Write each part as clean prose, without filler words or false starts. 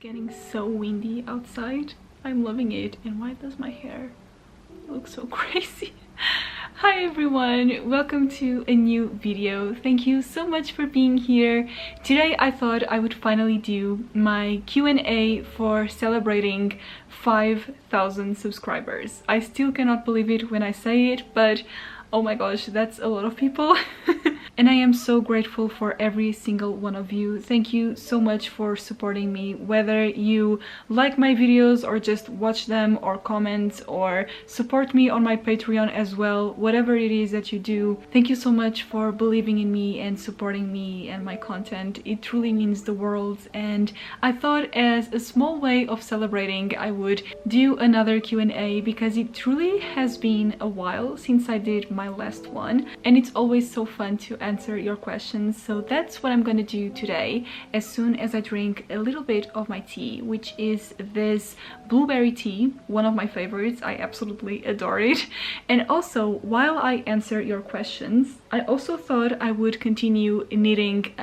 getting so windy outside. I'm loving it. And why does my hair look so crazy? Hi everyone, welcome to a new video. Thank you so much for being here. Today I thought I would finally do my Q&A for celebrating 5,000 subscribers. I still cannot believe it when I say it, but oh my gosh, that's a lot of people. And I am so grateful for every single one of you. Thank you so much for supporting me, whether you like my videos or just watch them or comment or support me on my Patreon as well. Whatever it is that you do, thank you so much for believing in me and supporting me and my content. It truly means the world, and I thought as a small way of celebrating I would do another Q&A because it truly has been a while since I did my last one, and it's always so fun to answer your questions. So that's what I'm gonna do today as soon as I drink a little bit of my tea, which is this blueberry tea, one of my favorites. I absolutely adore it. And also, while I answer your questions, I also thought I would continue knitting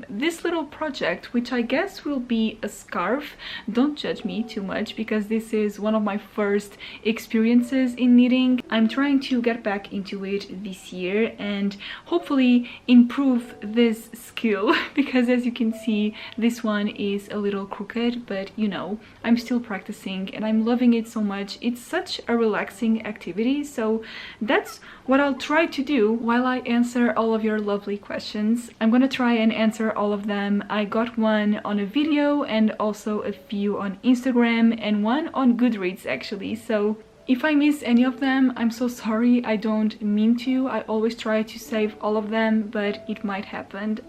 this little project, which I guess will be a scarf. Don't judge me too much because this is one of my first experiences in knitting. I'm trying to get back into it this year and hopefully improve this skill because as you can see, this one is a little crooked, but you know, I'm still practicing and I'm loving it so much. It's such a relaxing activity, so that's what I'll try to do while I answer all of your lovely questions. I'm gonna try and answer all of them. I got one on a video and also a few on Instagram and one on Goodreads actually, so if I miss any of them, I'm so sorry. I don't mean to. I always try to save all of them, but it might happen.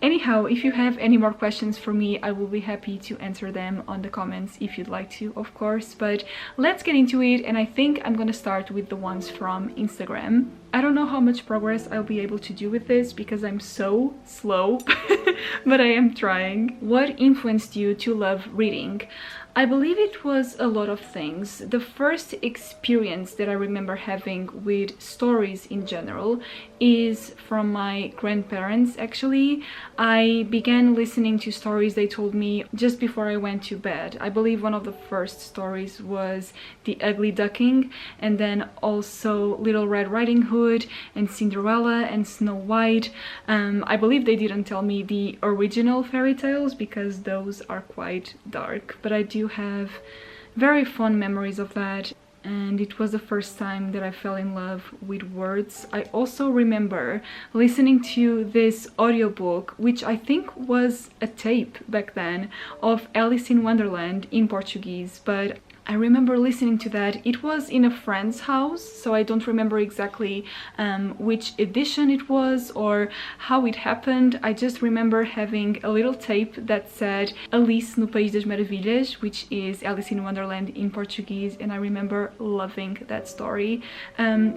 Anyhow, if you have any more questions for me, I will be happy to answer them on the comments if you'd like to, of course. But let's get into it, and I think I'm gonna start with the ones from Instagram. I don't know how much progress I'll be able to do with this because I'm so slow, but I am trying. What influenced you to love reading? I believe it was a lot of things. The first experience that I remember having with stories in general is from my grandparents actually. I began listening to stories they told me just before I went to bed. I believe one of the first stories was The Ugly Duckling, and then also Little Red Riding Hood and Cinderella and Snow White. I believe they didn't tell me the original fairy tales because those are quite dark, but I do have very fond memories of that, and it was the first time that I fell in love with words. I also remember listening to this audiobook, which I think was a tape back then, of Alice in Wonderland in Portuguese, but I remember listening to that. It was in a friend's house, so I don't remember exactly which edition it was or how it happened. I just remember having a little tape that said Alice no País das Maravilhas, which is Alice in Wonderland in Portuguese, and I remember loving that story.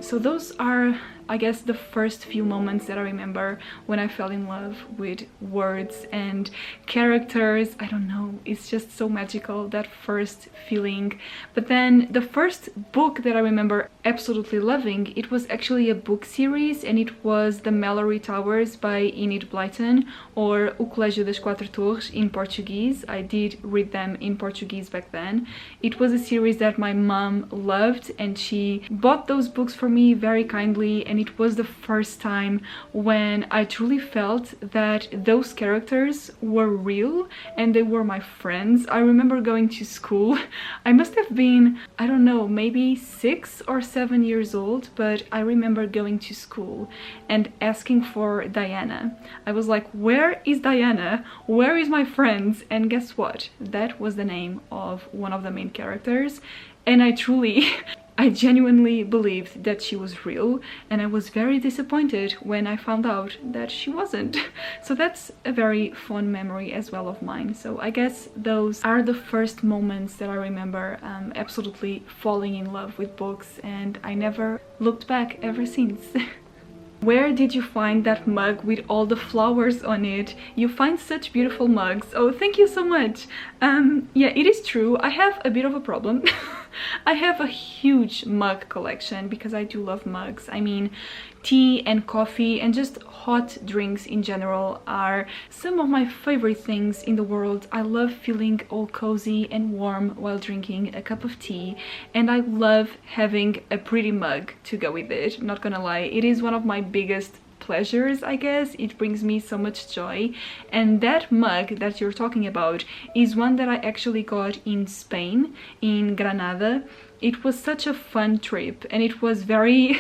So those are, I guess, the first few moments that I remember when I fell in love with words and characters. I don't know, it's just so magical, that first feeling. But then the first book that I remember absolutely loving, it was actually a book series, and it was The Mallory Towers by Enid Blyton, or O Colégio das Quatro Torres in Portuguese. I did read them in Portuguese back then. It was a series that my mom loved, and she bought those books for me very kindly, and it was the first time when I truly felt that those characters were real and they were my friends. I remember going to school. I must have been, I don't know, maybe 6 or 7 years old, but I remember going to school and asking for Diana. I was like, where is Diana? Where is my friends? And guess what? That was the name of one of the main characters, and I genuinely believed that she was real, and I was very disappointed when I found out that she wasn't. So that's a very fond memory as well of mine. So I guess those are the first moments that I remember absolutely falling in love with books, and I never looked back ever since. Where did you find that mug with all the flowers on it? You find such beautiful mugs. Oh, thank you so much. Yeah, it is true. I have a bit of a problem. I have a huge mug collection because I do love mugs. I mean, tea and coffee and just hot drinks in general are some of my favorite things in the world. I love feeling all cozy and warm while drinking a cup of tea, and I love having a pretty mug to go with it. Not gonna lie, it is one of my biggest pleasures, I guess. It brings me so much joy, and that mug that you're talking about is one that I actually got in Spain, in Granada. It was such a fun trip, and it was very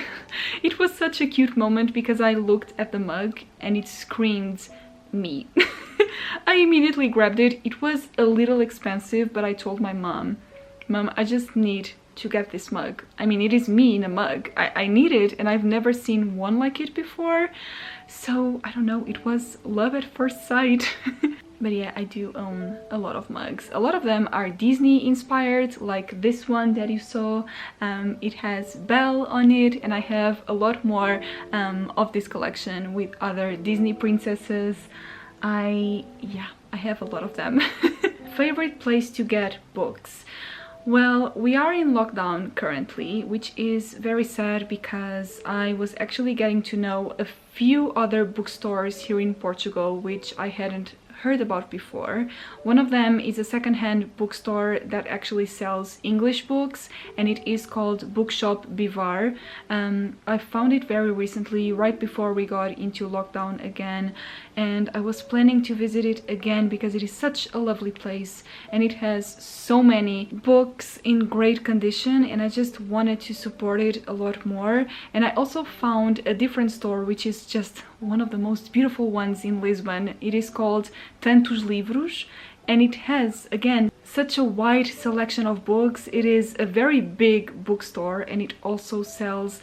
it was such a cute moment because I looked at the mug and it screamed me. I immediately grabbed it. It was a little expensive, but I told my mom, I just need to get this mug. I mean, it is me in a mug. I need it, and I've never seen one like it before. So I don't know, it was love at first sight. But yeah, I do own a lot of mugs. A lot of them are Disney inspired, like this one that you saw. It has Belle on it, and I have a lot more of this collection with other Disney princesses. I have a lot of them. Favorite place to get books? Well, we are in lockdown currently, which is very sad because I was actually getting to know a few other bookstores here in Portugal, which I hadn't heard about before. One of them is a secondhand bookstore that actually sells English books, and it is called Bookshop Bivar. I found it very recently, right before we got into lockdown again, and I was planning to visit it again because it is such a lovely place and it has so many books in great condition, and I just wanted to support it a lot more. And I also found a different store which is just one of the most beautiful ones in Lisbon. It is called Tantos Livros, and it has, again, such a wide selection of books. It is a very big bookstore, and it also sells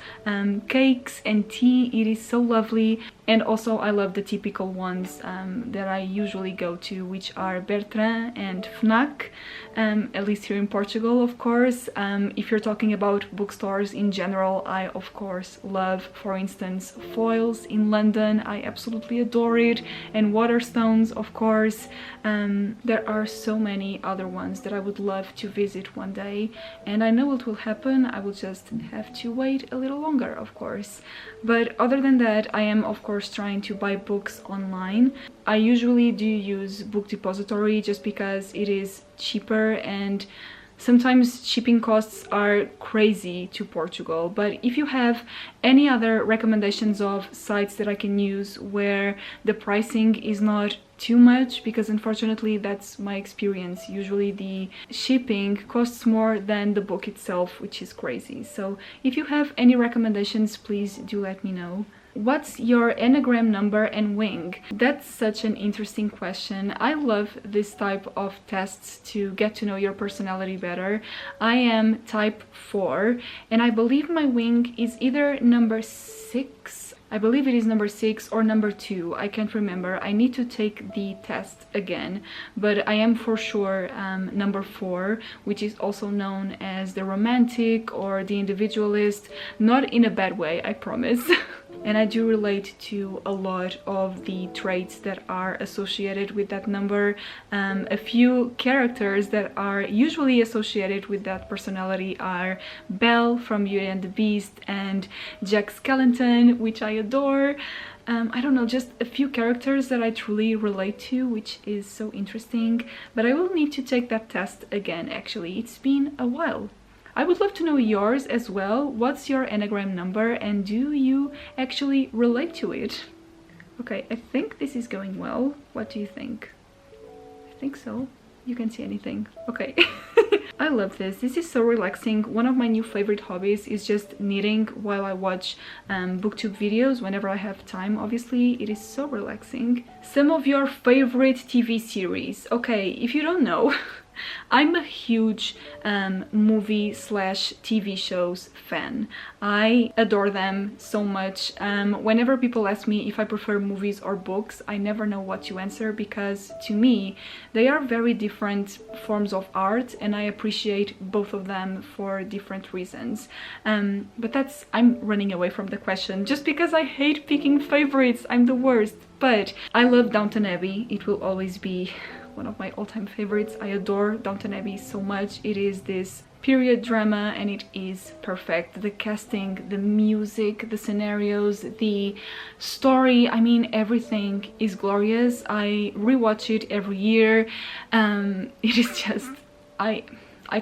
cakes and tea. It is so lovely. And also I love the typical ones that I usually go to, which are Bertrand and Fnac, at least here in Portugal, of course. If you're talking about bookstores in general, I of course love, for instance, Foyles in London. I absolutely adore it. And Waterstones, of course. There are so many other ones that I would love to visit one day, and I know it will happen. I will just have to wait a little longer, of course. But other than that, I am of course trying to buy books online. I usually do use Book Depository just because it is cheaper, and sometimes shipping costs are crazy to Portugal. But if you have any other recommendations of sites that I can use where the pricing is not too much, because unfortunately that's my experience, usually the shipping costs more than the book itself, which is crazy. So if you have any recommendations, please do let me know. What's your Enneagram number and wing? That's such an interesting question. I love this type of tests to get to know your personality better. I am type 4, and I believe my wing is either number 6. I believe it is number 6 or number 2. I can't remember. I need to take the test again, but I am for sure number 4, which is also known as the romantic or the individualist. Not in a bad way, I promise. And I do relate to a lot of the traits that are associated with that number. A few characters that are usually associated with that personality are Belle from Beauty and the Beast and Jack Skellington, which I adore. I don't know, just a few characters that I truly relate to, which is so interesting. But I will need to take that test again, actually. It's been a while. I would love to know yours as well. What's your Enneagram number, and do you actually relate to it? Okay, I think this is going well. What do you think? I think so. You can see anything. Okay. I love this. This is so relaxing. One of my new favorite hobbies is just knitting while I watch Booktube videos whenever I have time, obviously. It is so relaxing. Some of your favorite TV series. Okay, if you don't know, I'm a huge movie slash TV shows fan. I adore them so much. Whenever people ask me if I prefer movies or books, I never know what to answer, because to me they are very different forms of art and I appreciate both of them for different reasons. But that's, I'm running away from the question just because I hate picking favorites. I'm the worst. But I love Downton Abbey. It will always be one of my all-time favorites. I adore Downton Abbey so much. It is this period drama and it is perfect. The casting, the music, the scenarios, the story, I mean everything is glorious. I rewatch it every year. It is just, I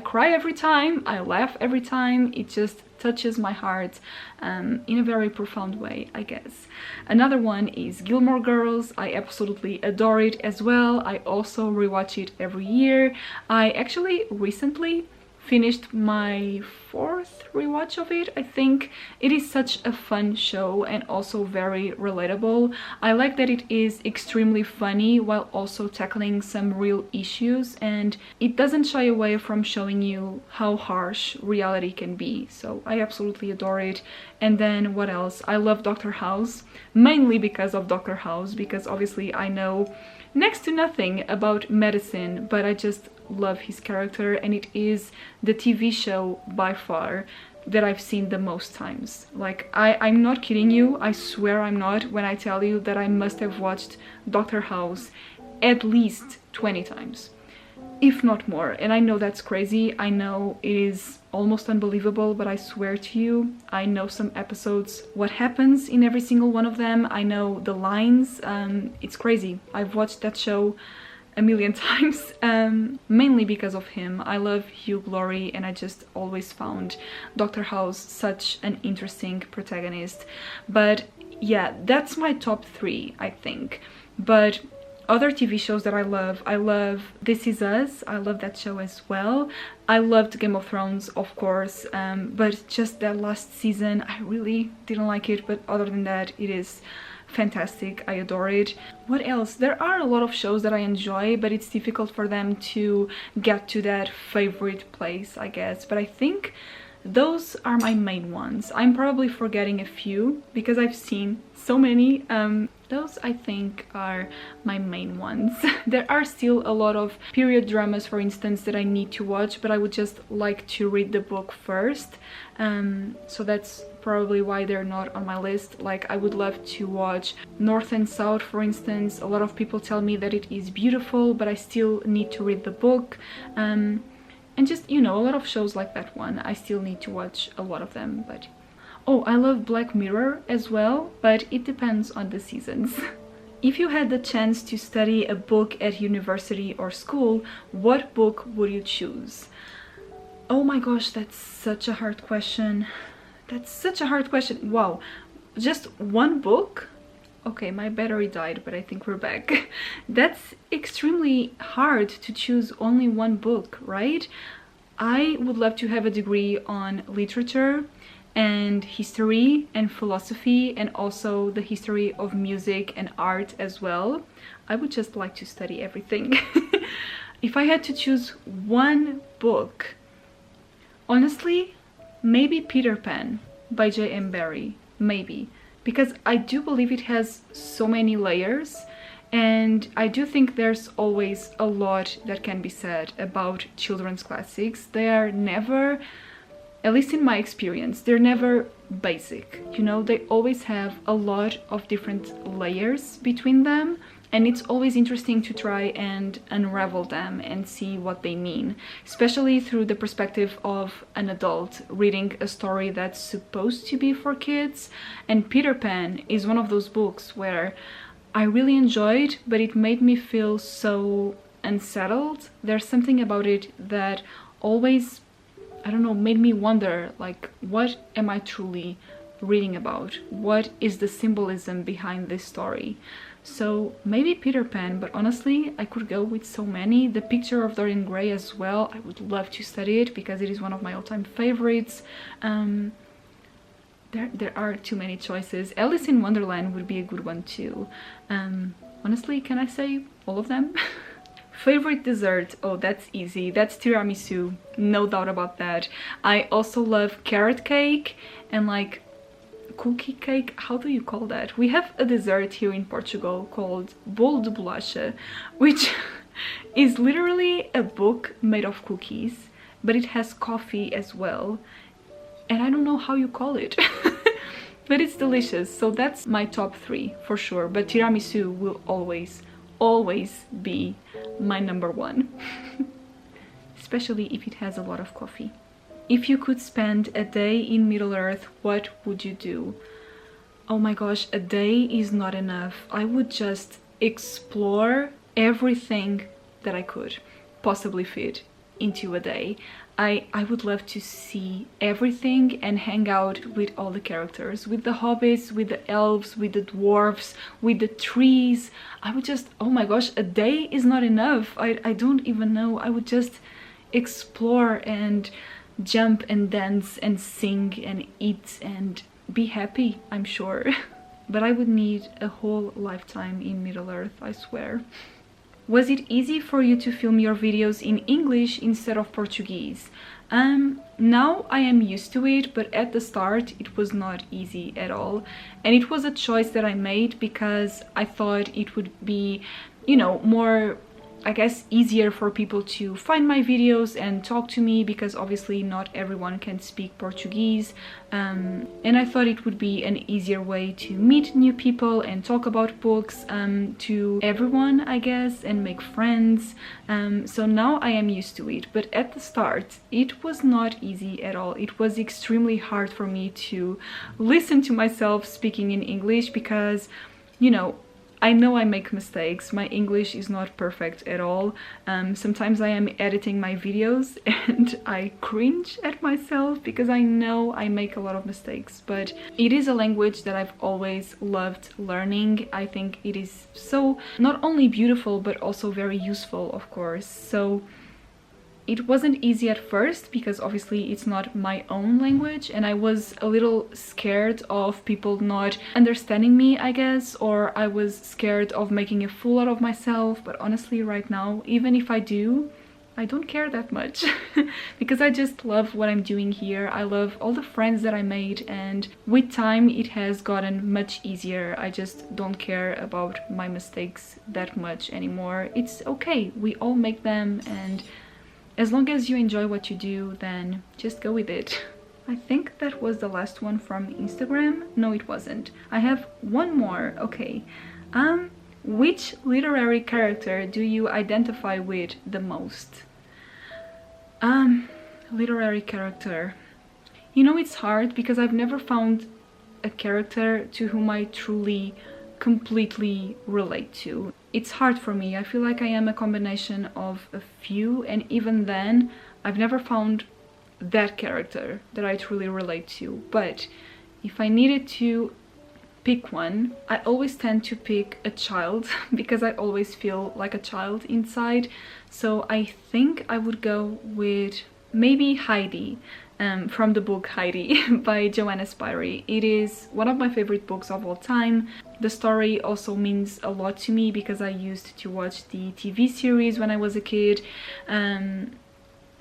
cry every time, I laugh every time. It just touches my heart in a very profound way, I guess. Another one is Gilmore Girls. I absolutely adore it as well. I also rewatch it every year. I actually recently finished my 4th rewatch of it, I think. It is such a fun show and also very relatable. I like that it is extremely funny while also tackling some real issues, and it doesn't shy away from showing you how harsh reality can be. So I absolutely adore it. And then what else? I love Dr. House, mainly because of Dr. House, because obviously I know next to nothing about medicine, but I just love his character, and it is the TV show by far that I've seen the most times. Like, I'm not kidding you, I swear I'm not when I tell you that I must have watched Dr. House at least 20 times, if not more. And I know that's crazy, I know it is almost unbelievable, but I swear to you, I know some episodes, what happens in every single one of them. I know the lines. It's crazy. I've watched that show a million times, mainly because of him. I love Hugh Laurie and I just always found Dr. House such an interesting protagonist. But yeah, that's my top 3, I think. But other TV shows that I love This Is Us. I love that show as well. I loved Game of Thrones, of course, but just that last season I really didn't like it, but other than that it is fantastic. I adore it. What else? There are a lot of shows that I enjoy, but it's difficult for them to get to that favorite place, I guess. But I think those are my main ones. I'm probably forgetting a few because I've seen so many. Those I think are my main ones. There are still a lot of period dramas, for instance, that I need to watch, but I would just like to read the book first. So that's probably why they're not on my list. Like, I would love to watch North and South, for instance. A lot of people tell me that it is beautiful, but I still need to read the book. And just, you know, a lot of shows like that one, I still need to watch a lot of them. But oh, I love Black Mirror as well, but it depends on the seasons. If you had the chance to study a book at university or school, what book would you choose? Oh my gosh, that's such a hard question. That's such a hard question. Wow, just one book? Okay, my battery died, but I think we're back. That's extremely hard to choose only one book, right? I would love to have a degree on literature and history and philosophy, and also the history of music and art as well. I would just like to study everything. If I had to choose one book, honestly, maybe Peter Pan by J.M. Barrie, maybe. Because I do believe it has so many layers, and I do think there's always a lot that can be said about children's classics. They are never, at least in my experience, they're never basic, you know? They always have a lot of different layers between them, and it's always interesting to try and unravel them and see what they mean, especially through the perspective of an adult reading a story that's supposed to be for kids. And Peter Pan is one of those books where I really enjoyed, but it made me feel so unsettled. There's something about it that always, I don't know, made me wonder, like, what am I truly reading about? What is the symbolism behind this story? So maybe Peter Pan, but honestly I could go with so many. The Picture of Dorian Gray as well, I would love to study it because it is one of my all-time favorites. There are too many choices. Alice in Wonderland would be a good one too. Honestly, can I say all of them? Favorite dessert? Oh, that's easy. That's tiramisu, no doubt about that. I also love carrot cake and like cookie cake. How do you call that? We have a dessert here in Portugal called bolo de bolacha, which is literally a book made of cookies, but it has coffee as well, and I don't know how you call it. But it's delicious. So that's my top 3 for sure, but tiramisu will always be my number 1. Especially if it has a lot of coffee. If you could spend a day in Middle Earth, what would you do? Oh my gosh, a day is not enough. I would just explore everything that I could possibly fit into a day. I would love to see everything and hang out with all the characters, with the hobbits, with the elves, with the dwarves, with the trees. I would just, oh my gosh, a day is not enough. I don't even know. I would just explore and jump and dance and sing and eat and be happy, I'm sure. But I would need a whole lifetime in Middle Earth, I swear. Was it easy for you to film your videos in English instead of Portuguese? Now I am used to it, but at the start it was not easy at all. And it was a choice that I made because I thought it would be, you know, more, I guess, easier for people to find my videos and talk to me, because obviously not everyone can speak Portuguese, and I thought it would be an easier way to meet new people and talk about books to everyone, I guess, and make friends. So now I am used to it, but at the start it was not easy at all. It was extremely hard for me to listen to myself speaking in English because, you know I make mistakes. My English is not perfect at all. Sometimes I am editing my videos and I cringe at myself because I know I make a lot of mistakes, but it is a language that I've always loved learning. I think it is so not only beautiful but also very useful, of course. So it wasn't easy at first because obviously it's not my own language, and I was a little scared of people not understanding me, I guess, or I was scared of making a fool out of myself. But honestly, right now, even if I do, I don't care that much because I just love what I'm doing here. I love all the friends that I made, and with time it has gotten much easier. I just don't care about my mistakes that much anymore. It's okay, we all make them, and as long as you enjoy what you do, then just go with it. I think that was the last one from Instagram. No, it wasn't. I have one more. Okay. Which literary character do you identify with the most? Literary character. You know, it's hard because I've never found a character to whom I truly completely relate to. It's hard for me. I feel like I am a combination of a few, and even then I've never found that character that I truly relate to. But if I needed to pick one, I always tend to pick a child because I always feel like a child inside. So I think I would go with maybe Heidi, from the book Heidi by Joanna Spyri. It is one of my favorite books of all time. The story also means a lot to me because I used to watch the TV series when I was a kid,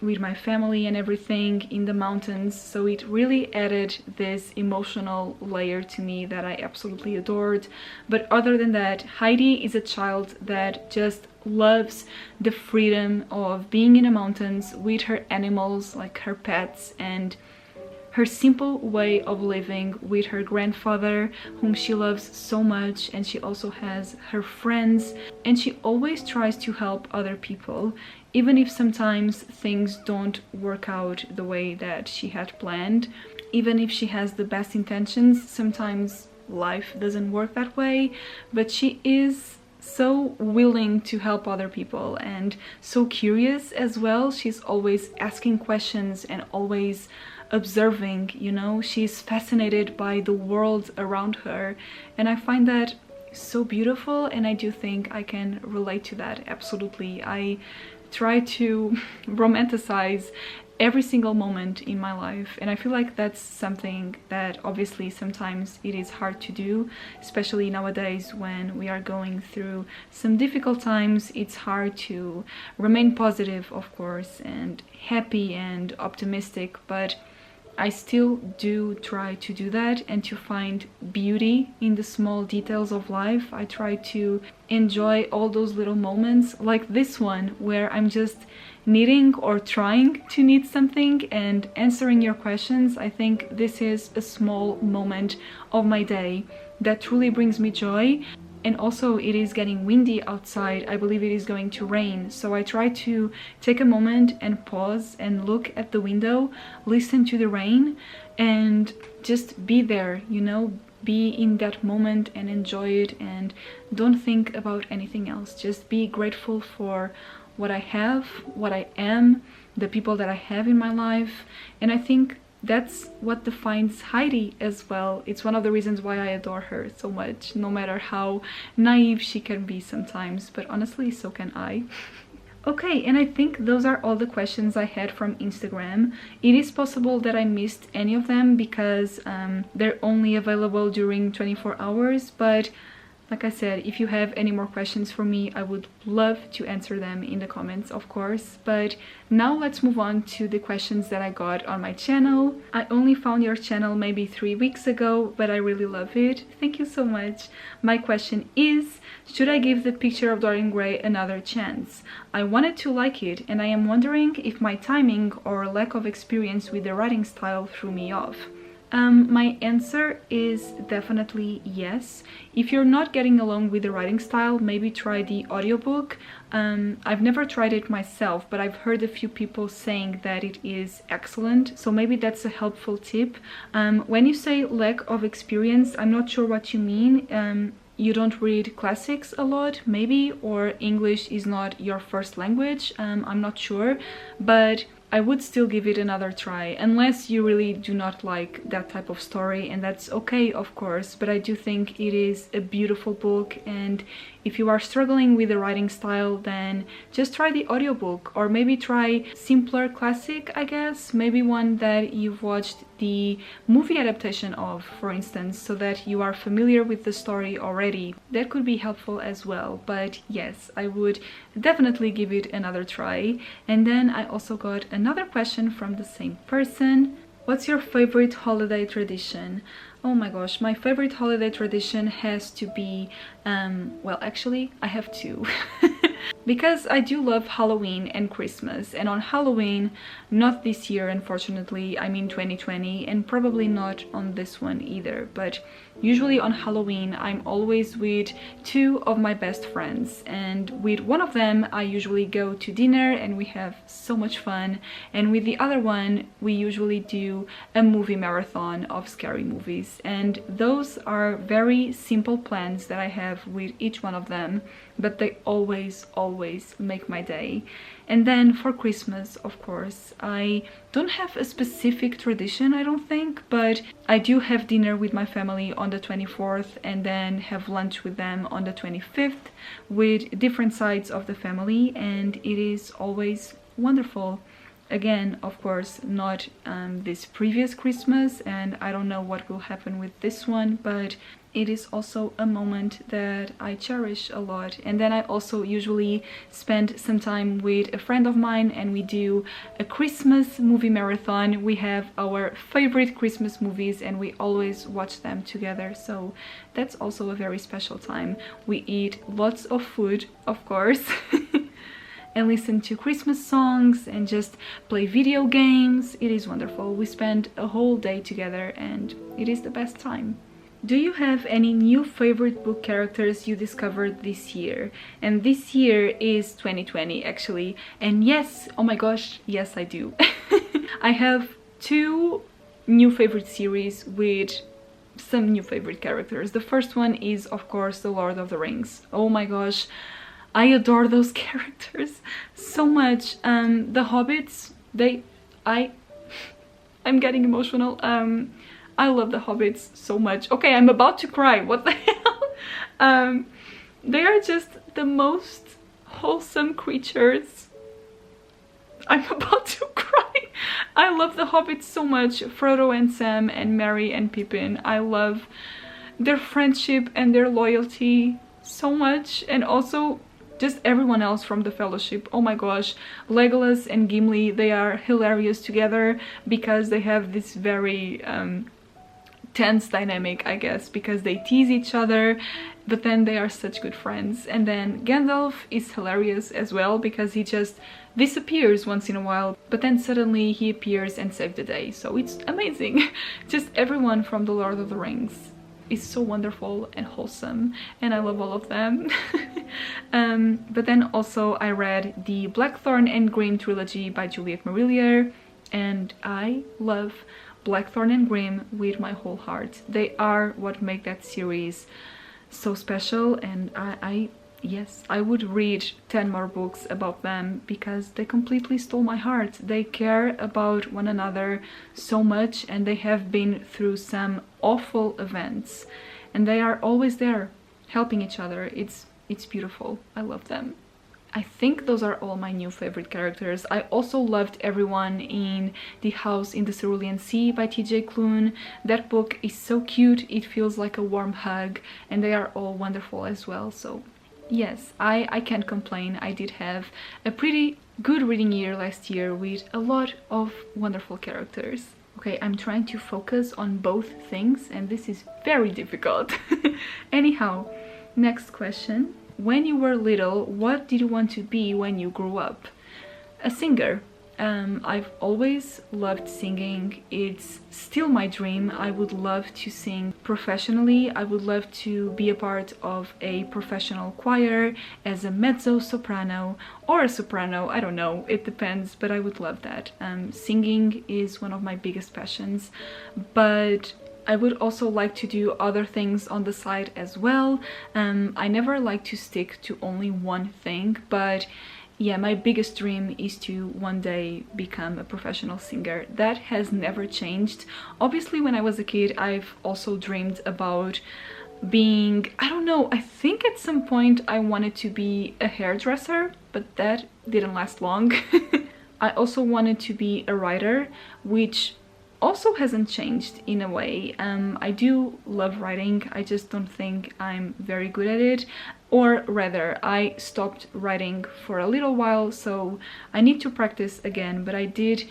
with my family and everything in the mountains, so it really added this emotional layer to me that I absolutely adored. But other than that, Heidi is a child that just loves the freedom of being in the mountains with her animals, like her pets, and her simple way of living with her grandfather, whom she loves so much. And she also has her friends, and she always tries to help other people, even if sometimes things don't work out the way that she had planned. Even if she has the best intentions, sometimes life doesn't work that way, but she is so willing to help other people and so curious as well. She's always asking questions and always observing, you know. She's fascinated by the world around her, and I find that so beautiful, and I do think I can relate to that absolutely. I try to romanticize every single moment in my life. And I feel like that's something that obviously sometimes it is hard to do, especially nowadays when we are going through some difficult times. It's hard to remain positive, of course, and happy and optimistic, but I still do try to do that and to find beauty in the small details of life. I try to enjoy all those little moments, like this one where I'm just knitting or trying to knit something and answering your questions. I think this is a small moment of my day that truly brings me joy. And also it is getting windy outside. I believe it is going to rain, so I try to take a moment and pause and look at the window, listen to the rain, and just be there, you know, be in that moment and enjoy it, and don't think about anything else. Just be grateful for what I have, what I am, the people that I have in my life. And I think that's what defines Heidi as well. It's one of the reasons why I adore her so much, no matter how naive she can be sometimes, but honestly, so can I. Okay, and I think those are all the questions I had from Instagram. It is possible that I missed any of them because they're only available during 24 hours, but like I said, if you have any more questions for me, I would love to answer them in the comments, of course. But now let's move on to the questions that I got on my channel. I only found your channel maybe 3 weeks ago, but I really love it. Thank you so much. My question is, should I give The Picture of Dorian Gray another chance? I wanted to like it, and I am wondering if my timing or lack of experience with the writing style threw me off. My answer is definitely yes. If you're not getting along with the writing style, maybe try the audiobook. I've never tried it myself, but I've heard a few people saying that it is excellent, so maybe that's a helpful tip. When you say lack of experience, I'm not sure what you mean. You don't read classics a lot, maybe, or English is not your first language. I'm not sure, but I would still give it another try, unless you really do not like that type of story, and that's okay, of course. But I do think it is a beautiful book, and if you are struggling with the writing style, then just try the audiobook, or maybe try simpler classic, I guess, maybe one that you've watched the movie adaptation of, for instance, so that you are familiar with the story already. That could be helpful as well. But yes, I would definitely give it another try. And then I also got another question from the same person. What's your favorite holiday tradition? Oh my gosh, my favorite holiday tradition has to be, well, actually, I have two. Because I do love Halloween and Christmas, and on Halloween, not this year unfortunately, I mean 2020, and probably not on this one either, but usually on Halloween I'm always with two of my best friends, and with one of them I usually go to dinner and we have so much fun, and with the other one we usually do a movie marathon of scary movies. And those are very simple plans that I have with each one of them, but they always make my day. And then for Christmas, of course, I don't have a specific tradition, I don't think, but I do have dinner with my family on the 24th and then have lunch with them on the 25th with different sides of the family, and it is always wonderful. Again, of course, not this previous Christmas, and I don't know what will happen with this one, but it is also a moment that I cherish a lot. And then I also usually spend some time with a friend of mine and we do a Christmas movie marathon. We have our favorite Christmas movies and we always watch them together, so that's also a very special time. We eat lots of food, of course. And listen to Christmas songs and just play video games. It is wonderful. We spend a whole day together and it is the best time. Do you have any new favorite book characters you discovered this year? And this year is 2020 actually. And yes, oh my gosh, yes I do. I have two new favorite series with some new favorite characters. The first one is of course The Lord of the Rings. Oh my gosh, I adore those characters so much. The Hobbits, I'm getting emotional. I love the Hobbits so much. Okay, I'm about to cry, what the hell? They are just the most wholesome creatures. I'm about to cry. I love the hobbits so much. Frodo and Sam and Merry and Pippin. I love their friendship and their loyalty so much, and also just everyone else from the Fellowship. Oh my gosh, Legolas and Gimli, they are hilarious together because they have this very tense dynamic, I guess, because they tease each other, but then they are such good friends. And then Gandalf is hilarious as well because he just disappears once in a while, but then suddenly he appears and saves the day, so it's amazing. Just everyone from the Lord of the Rings is so wonderful and wholesome, and I love all of them. But then also I read the Blackthorn and Grimm trilogy by Juliet Marillier, and I love Blackthorn and Grimm with my whole heart. They are what make that series so special, and yes, I would read 10 more books about them because they completely stole my heart. They care about one another so much, and they have been through some awful events, and they are always there helping each other. It's beautiful. I love them. I think those are all my new favorite characters. I also loved everyone in The House in the Cerulean Sea by TJ Klune. That book is so cute, it feels like a warm hug, and they are all wonderful as well. So yes, I can't complain. I did have a pretty good reading year last year with a lot of wonderful characters. Okay, I'm trying to focus on both things, and this is very difficult. Anyhow, next question. When you were little, what did you want to be when you grew up? A singer. I've always loved singing. It's still my dream. I would love to sing professionally. I would love to be a part of a professional choir as a mezzo-soprano or a soprano. I don't know, it depends, but I would love that. Singing is one of my biggest passions, but I would also like to do other things on the side as well. I never like to stick to only one thing, but yeah, my biggest dream is to one day become a professional singer. That has never changed. Obviously, when I was a kid, I've also dreamed about being, I don't know, I think at some point I wanted to be a hairdresser, but that didn't last long. I also wanted to be a writer, which also hasn't changed in a way. I do love writing, I just don't think I'm very good at it, or rather I stopped writing for a little while, so I need to practice again. But I did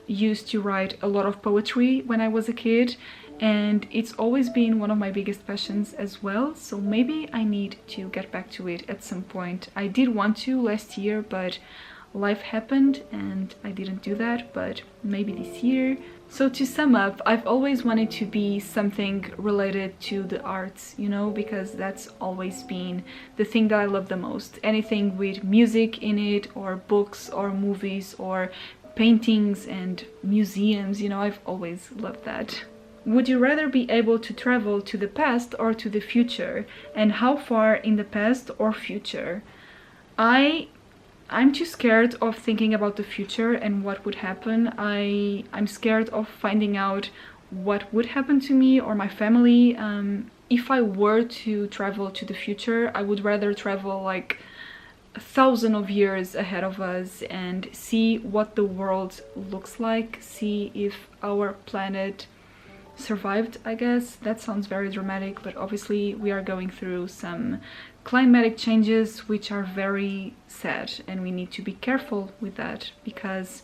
used to write a lot of poetry when I was a kid, and it's always been one of my biggest passions as well, so maybe I need to get back to it at some point. I did want to last year, but life happened and I didn't do that, but maybe this year. So to sum up, I've always wanted to be something related to the arts, you know, because that's always been the thing that I love the most. Anything with music in it, or books, or movies, or paintings and museums, you know, I've always loved that. Would you rather be able to travel to the past or to the future? And how far in the past or future? I'm too scared of thinking about the future and what would happen. I'm scared of finding out what would happen to me or my family. If I were to travel to the future, I would rather travel like 1,000 of years ahead of us and see what the world looks like, see if our planet survived, I guess. That sounds very dramatic, but obviously we are going through some climatic changes which are very sad, and we need to be careful with that because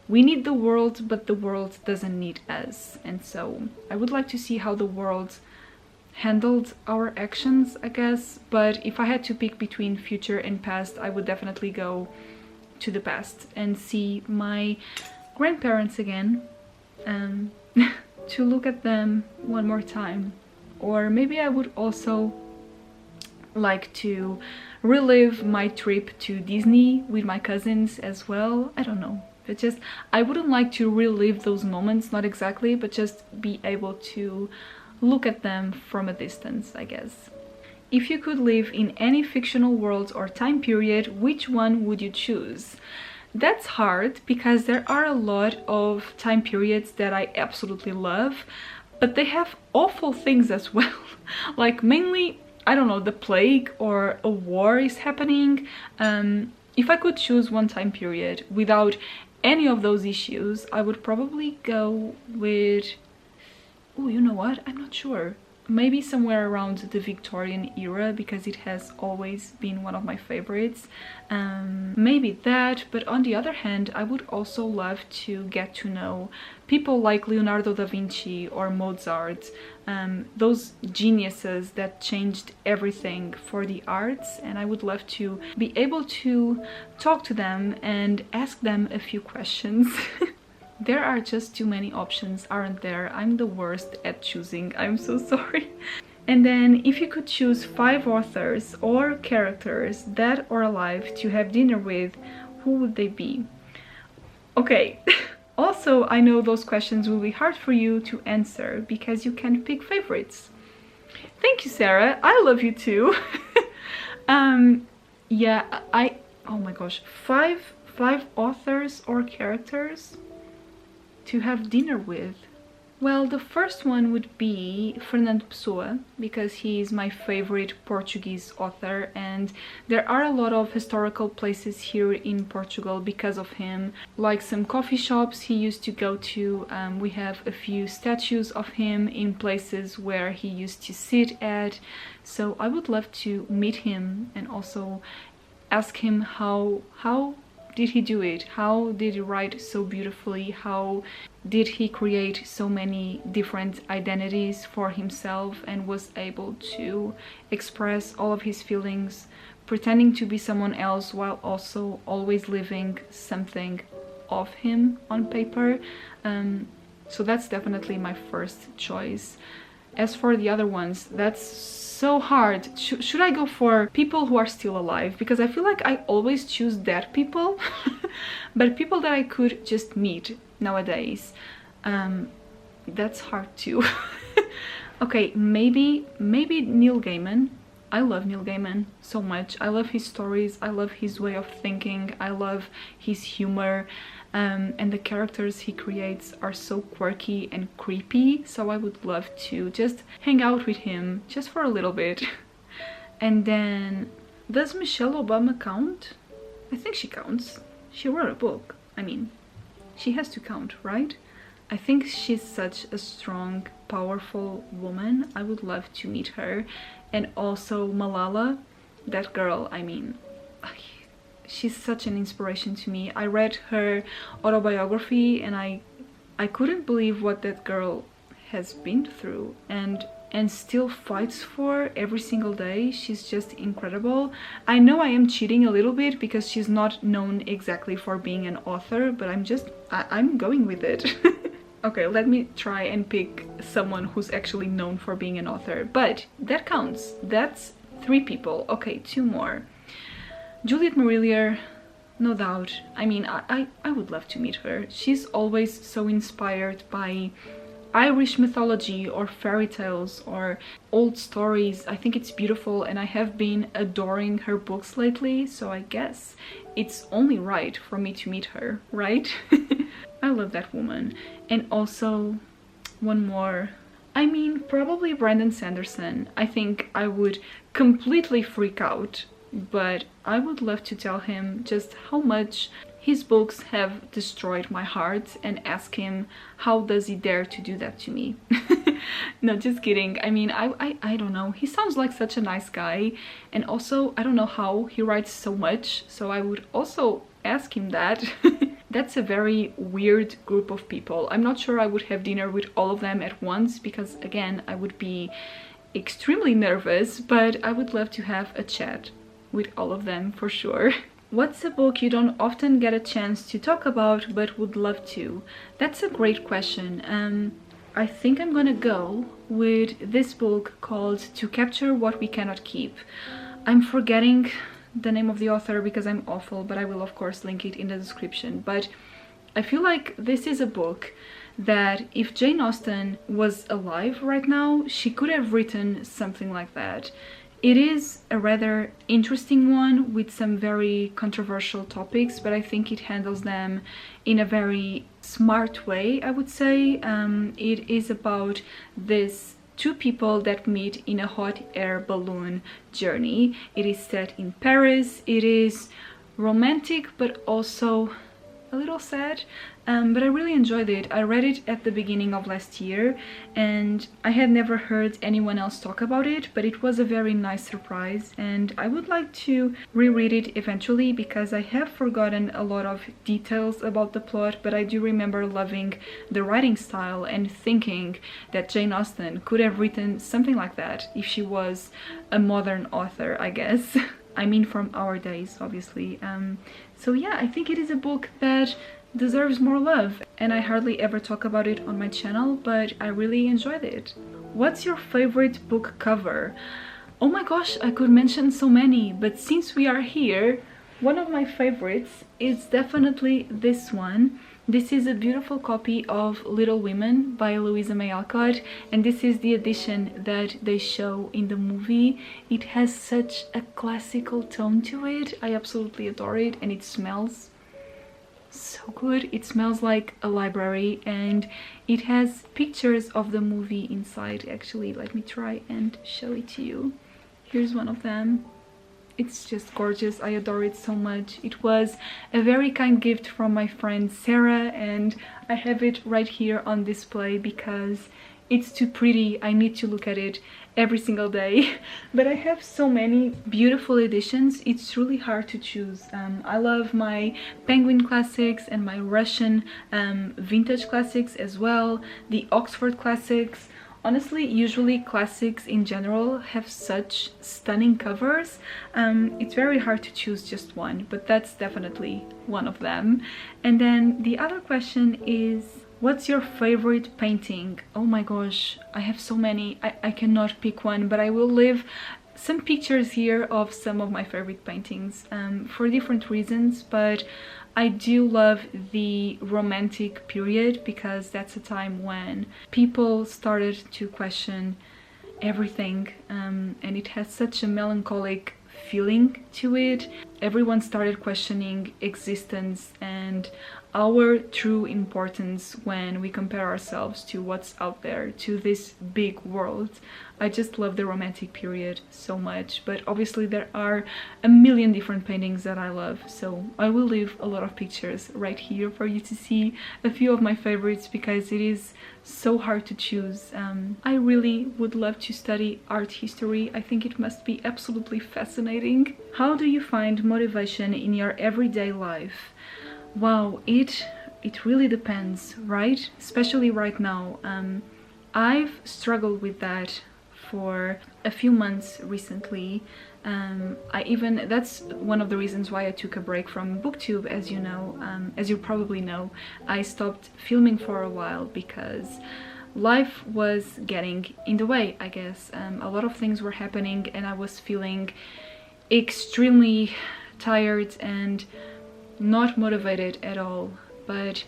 we need the world, but the world doesn't need us. And so I would like to see how the world handled our actions, I guess. But if I had to pick between future and past, I would definitely go to the past and see my grandparents again, to look at them one more time. Or maybe I would also like to relive my trip to Disney with my cousins as well. I don't know, but just I wouldn't like to relive those moments, not exactly, but just be able to look at them from a distance, I guess. If you could live in any fictional world or time period, which one would you choose? That's hard because there are a lot of time periods that I absolutely love, but they have awful things as well. Like mainly, I don't know, the plague or a war is happening. If I could choose one time period without any of those issues, I would probably go with, oh, you know what, I'm not sure, maybe somewhere around the Victorian era, because it has always been one of my favorites. Maybe that, but on the other hand, I would also love to get to know people like Leonardo da Vinci or Mozart, those geniuses that changed everything for the arts, and I would love to be able to talk to them and ask them a few questions. There are just too many options, aren't there? I'm the worst at choosing, I'm so sorry. And then if you could choose 5 authors or characters, dead or alive, to have dinner with, who would they be? Okay, also I know those questions will be hard for you to answer because you can't pick favorites. Thank you, Sarah, I love you too. Yeah, oh my gosh, five authors or characters to have dinner with. Well, the first one would be Fernando Pessoa, because he is my favorite Portuguese author, and there are a lot of historical places here in Portugal because of him, like some coffee shops he used to go to. We have a few statues of him in places where he used to sit at, so I would love to meet him and also ask him how did he do it? How did he write so beautifully? How did he create so many different identities for himself and was able to express all of his feelings, pretending to be someone else while also always living something of him on paper? So that's definitely my first choice. As for the other ones, that's so hard. Should I go for people who are still alive? Because I feel like I always choose dead people, but people that I could just meet nowadays, that's hard too. Okay, maybe Neil Gaiman. I love Neil Gaiman so much. I love his stories, I love his way of thinking, I love his humor, and the characters he creates are so quirky and creepy, so I would love to just hang out with him just for a little bit. And then, does Michelle Obama count? I think she counts. She wrote a book. I mean, she has to count, right? I think she's such a strong, powerful woman. I would love to meet her. And also Malala, that girl, I mean, she's such an inspiration to me. I read her autobiography and I couldn't believe what that girl has been through and still fights for every single day. She's just incredible. I know I am cheating a little bit because she's not known exactly for being an author, but I'm going with it. Okay, let me try and pick someone who's actually known for being an author, but that counts. That's 3 people. Okay, 2 more. Juliet Marillier, no doubt. I mean, I would love to meet her. She's always so inspired by Irish mythology or fairy tales or old stories. I think it's beautiful and I have been adoring her books lately, so I guess it's only right for me to meet her, right? I love that woman. And also, one more. I mean, probably Brandon Sanderson. I think I would completely freak out, but I would love to tell him just how much his books have destroyed my heart and ask him how does he dare to do that to me. No, just kidding. I mean, I don't know. He sounds like such a nice guy, and also I don't know how he writes so much, so I would also ask him that. That's a very weird group of people. I'm not sure I would have dinner with all of them at once because, again, I would be extremely nervous, but I would love to have a chat with all of them for sure. What's a book you don't often get a chance to talk about but would love to? That's a great question. I think I'm gonna go with this book called To Capture What We Cannot Keep. I'm forgetting the name of the author because I'm awful, but I will of course link it in the description. But I feel like this is a book that if Jane Austen was alive right now, she could have written something like that. It is a rather interesting one with some very controversial topics, but I think it handles them in a very smart way, I would say. It is about this 2 people that meet in a hot air balloon journey. It is set in Paris. It is romantic, but also a little sad, but I really enjoyed it. I read it at the beginning of last year and I had never heard anyone else talk about it, but it was a very nice surprise and I would like to reread it eventually because I have forgotten a lot of details about the plot, but I do remember loving the writing style and thinking that Jane Austen could have written something like that if she was a modern author, I guess. I mean, from our days, obviously. So yeah, I think it is a book that deserves more love, and I hardly ever talk about it on my channel, but I really enjoyed it. What's your favorite book cover? Oh my gosh, I could mention so many, but since we are here, one of my favorites is definitely this one. This is a beautiful copy of Little Women by Louisa May Alcott, and this is the edition that they show in the movie. It has such a classical tone to it. I absolutely adore it, and it smells so good. It smells like a library, and it has pictures of the movie inside. Actually, let me try and show it to you. Here's one of them. It's just gorgeous. I adore it so much. It was a very kind gift from my friend Sarah, and I have it right here on display because it's too pretty. I need to look at it every single day. But I have so many beautiful editions, it's really hard to choose. I love my Penguin classics and my Russian vintage classics as well, the Oxford classics. Honestly, usually classics in general have such stunning covers. It's very hard to choose just one, but that's definitely one of them. And then the other question is, what's your favorite painting? Oh my gosh, I have so many. I cannot pick one, but I will leave some pictures here of some of my favorite paintings for different reasons, but I do love the Romantic period because that's a time when people started to question everything, and it has such a melancholic feeling to it. Everyone started questioning existence and our true importance when we compare ourselves to what's out there, to this big world. I just love the Romantic period so much, but obviously there are a million different paintings that I love, so I will leave a lot of pictures right here for you to see a few of my favorites because it is so hard to choose. I really would love to study art history. I think it must be absolutely fascinating. How do you find motivation in your everyday life? Wow, it really depends, right? Especially right now. I've struggled with that for a few months recently. That's one of the reasons why I took a break from Booktube, as you know. As you probably know, I stopped filming for a while because life was getting in the way, I guess. A lot of things were happening and I was feeling extremely tired and not motivated at all. But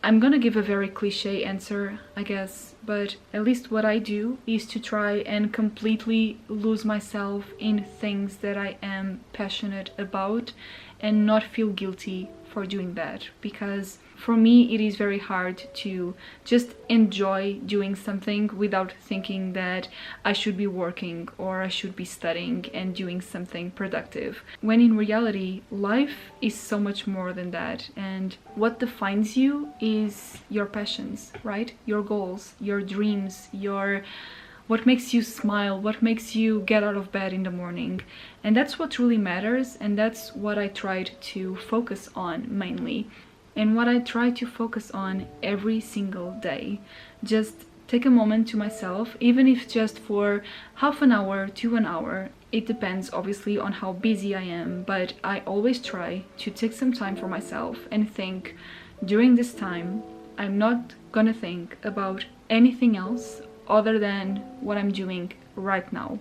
I'm gonna give a very cliche answer, I guess, but at least what I do is to try and completely lose myself in things that I am passionate about and not feel guilty for doing that, because for me it is very hard to just enjoy doing something without thinking that I should be working or I should be studying and doing something productive, when in reality life is so much more than that, and what defines you is your passions, right? Your goals, your dreams, what makes you smile, what makes you get out of bed in the morning. And that's what really matters, and that's what I tried to focus on mainly, and what I try to focus on every single day. Just take a moment to myself, even if just for half an hour to an hour. It depends obviously on how busy I am, but I always try to take some time for myself and think, during this time I'm not gonna think about anything else other than what I'm doing right now.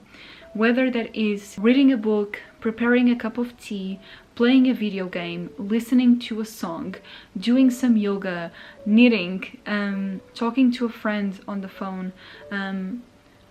Whether that is reading a book, preparing a cup of tea, playing a video game, listening to a song, doing some yoga, knitting, talking to a friend on the phone,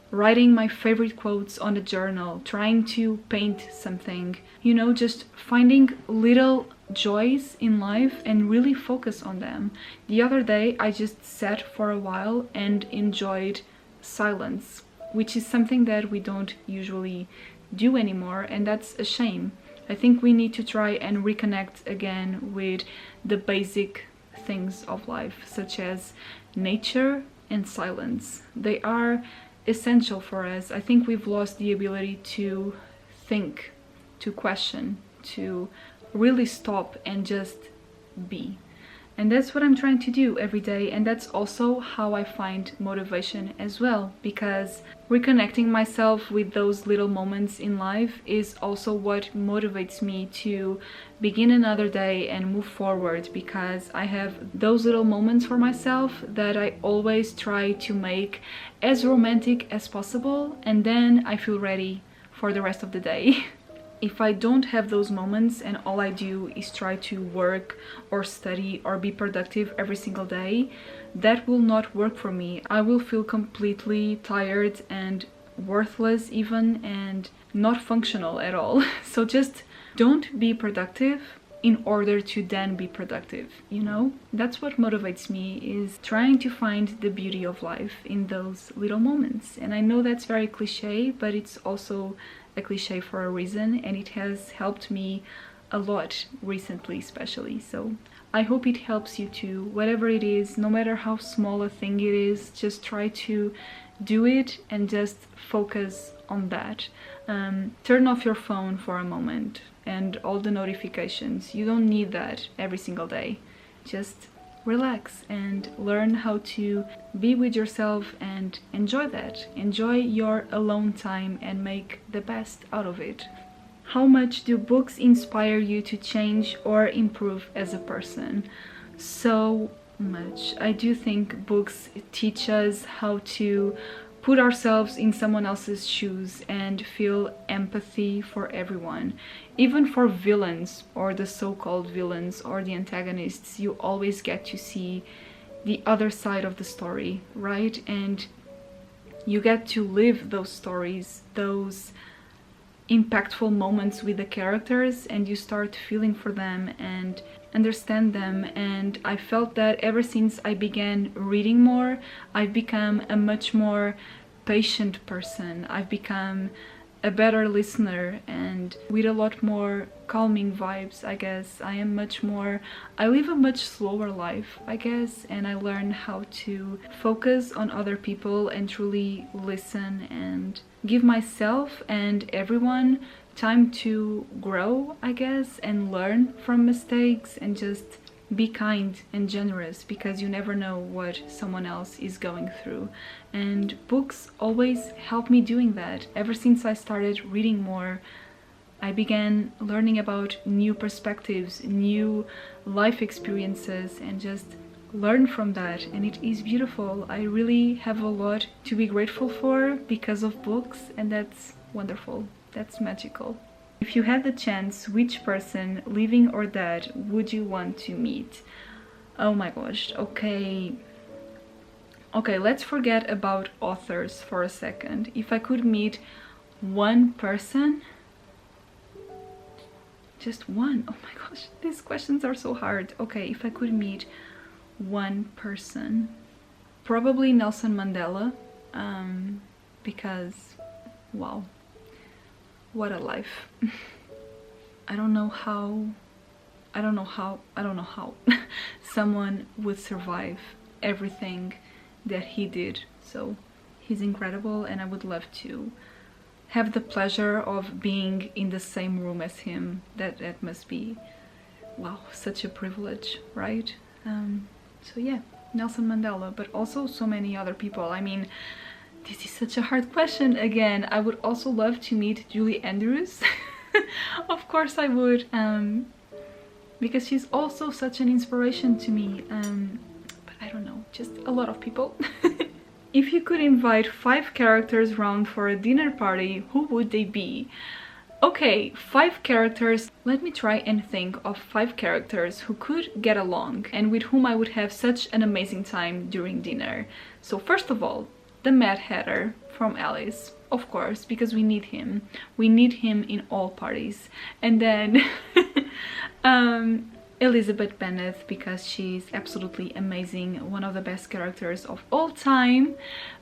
writing my favorite quotes on a journal, trying to paint something, you know, just finding little joys in life and really focus on them. The other day I just sat for a while and enjoyed silence, which is something that we don't usually do anymore, and that's a shame. I think we need to try and reconnect again with the basic things of life, such as nature and silence. They are essential for us. I think we've lost the ability to think, to question, to really stop and just be. And that's what I'm trying to do every day, and that's also how I find motivation as well, because reconnecting myself with those little moments in life is also what motivates me to begin another day and move forward, because I have those little moments for myself that I always try to make as romantic as possible, and then I feel ready for the rest of the day. If I don't have those moments and all I do is try to work or study or be productive every single day, that will not work for me. I will feel completely tired and worthless even, and not functional at all. So just don't be productive in order to then be productive, you know? That's what motivates me, is trying to find the beauty of life in those little moments. And I know that's very cliche, but it's also a cliche for a reason, and it has helped me a lot recently, especially. So I hope it helps you too. Whatever it is, no matter how small a thing it is, just try to do it and just focus on that. Turn off your phone for a moment and all the notifications. You don't need that every single day. Just relax and learn how to be with yourself and enjoy that. Enjoy your alone time and make the best out of it. How much do books inspire you to change or improve as a person? So much. I do think books teach us how to put ourselves in someone else's shoes and feel empathy for everyone. Even for villains, or the so-called villains, or the antagonists, you always get to see the other side of the story, right? And you get to live those stories, those impactful moments with the characters, and you start feeling for them and understand them. And I felt that ever since I began reading more, I've become a much more patient person. I've become a better listener and with a lot more calming vibes, I guess. I live a much slower life, I guess, and I learn how to focus on other people and truly listen and give myself and everyone time to grow, I guess, and learn from mistakes, and just be kind and generous, because you never know what someone else is going through. And books always help me doing that. Ever since I started reading more, I began learning about new perspectives, new life experiences, and just learn from that, and it is beautiful. I really have a lot to be grateful for because of books, and that's wonderful. That's magical. If you had the chance, which person, living or dead, would you want to meet? Oh my gosh, okay, let's forget about authors for a second. If I could meet one person, just one. Oh my gosh, these questions are so hard. Okay, if I could meet one person, probably Nelson Mandela, because wow, what a life. I don't know how someone would survive everything that he did. So he's incredible, and I would love to have the pleasure of being in the same room as him. That must be, wow, such a privilege, right? So yeah, Nelson Mandela, but also so many other people. I mean, this is such a hard question again. I would also love to meet Julie Andrews. Of course I would, because she's also such an inspiration to me. But I don't know, just a lot of people. If you could invite 5 characters round for a dinner party, who would they be? Okay, 5 characters. Let me try and think of 5 characters who could get along and with whom I would have such an amazing time during dinner. So first of all, the Mad Hatter from Alice, of course, because we need him. We need him in all parties. And then Elizabeth Bennet because she's absolutely amazing, one of the best characters of all time.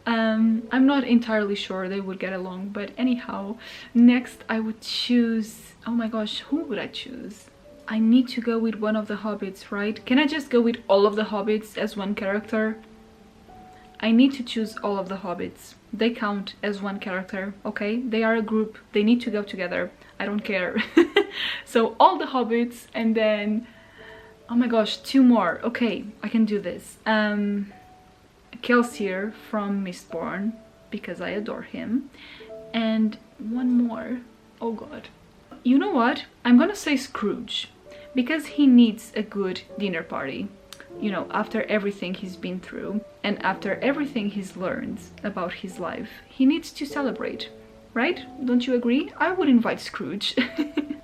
I'm not entirely sure they would get along, but anyhow, next I would choose, oh my gosh, who would I choose? I need to go with one of the hobbits, right? Can I just go with all of the hobbits as one character? I need to choose all of the hobbits. They count as one character, okay? They are a group. They need to go together. I don't care. So all the hobbits, and then, oh my gosh, 2 more. Okay, I can do this. Kelsier from Mistborn, because I adore him. And one more. Oh god. You know what? I'm gonna say Scrooge, because he needs a good dinner party. You know, after everything he's been through and after everything he's learned about his life, he needs to celebrate, right? Don't you agree? I would invite Scrooge.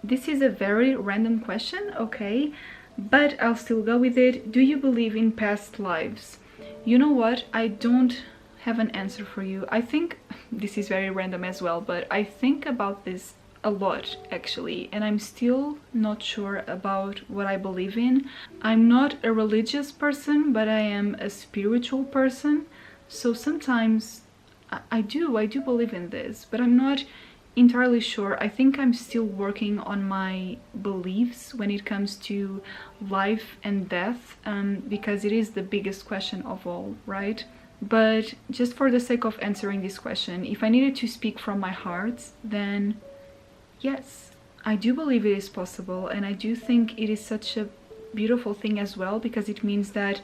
This is a very random question, okay, but I'll still go with it. Do you believe in past lives? You know what? I don't have an answer for you. I think this is very random as well, but I think about this a lot actually, and I'm still not sure about what I believe in. I'm not a religious person, but I am a spiritual person, so sometimes I do believe in this, but I'm not entirely sure. I think I'm still working on my beliefs when it comes to life and death, because it is the biggest question of all, right? But just for the sake of answering this question, if I needed to speak from my heart, then yes, I do believe it is possible, and I do think it is such a beautiful thing as well, because it means that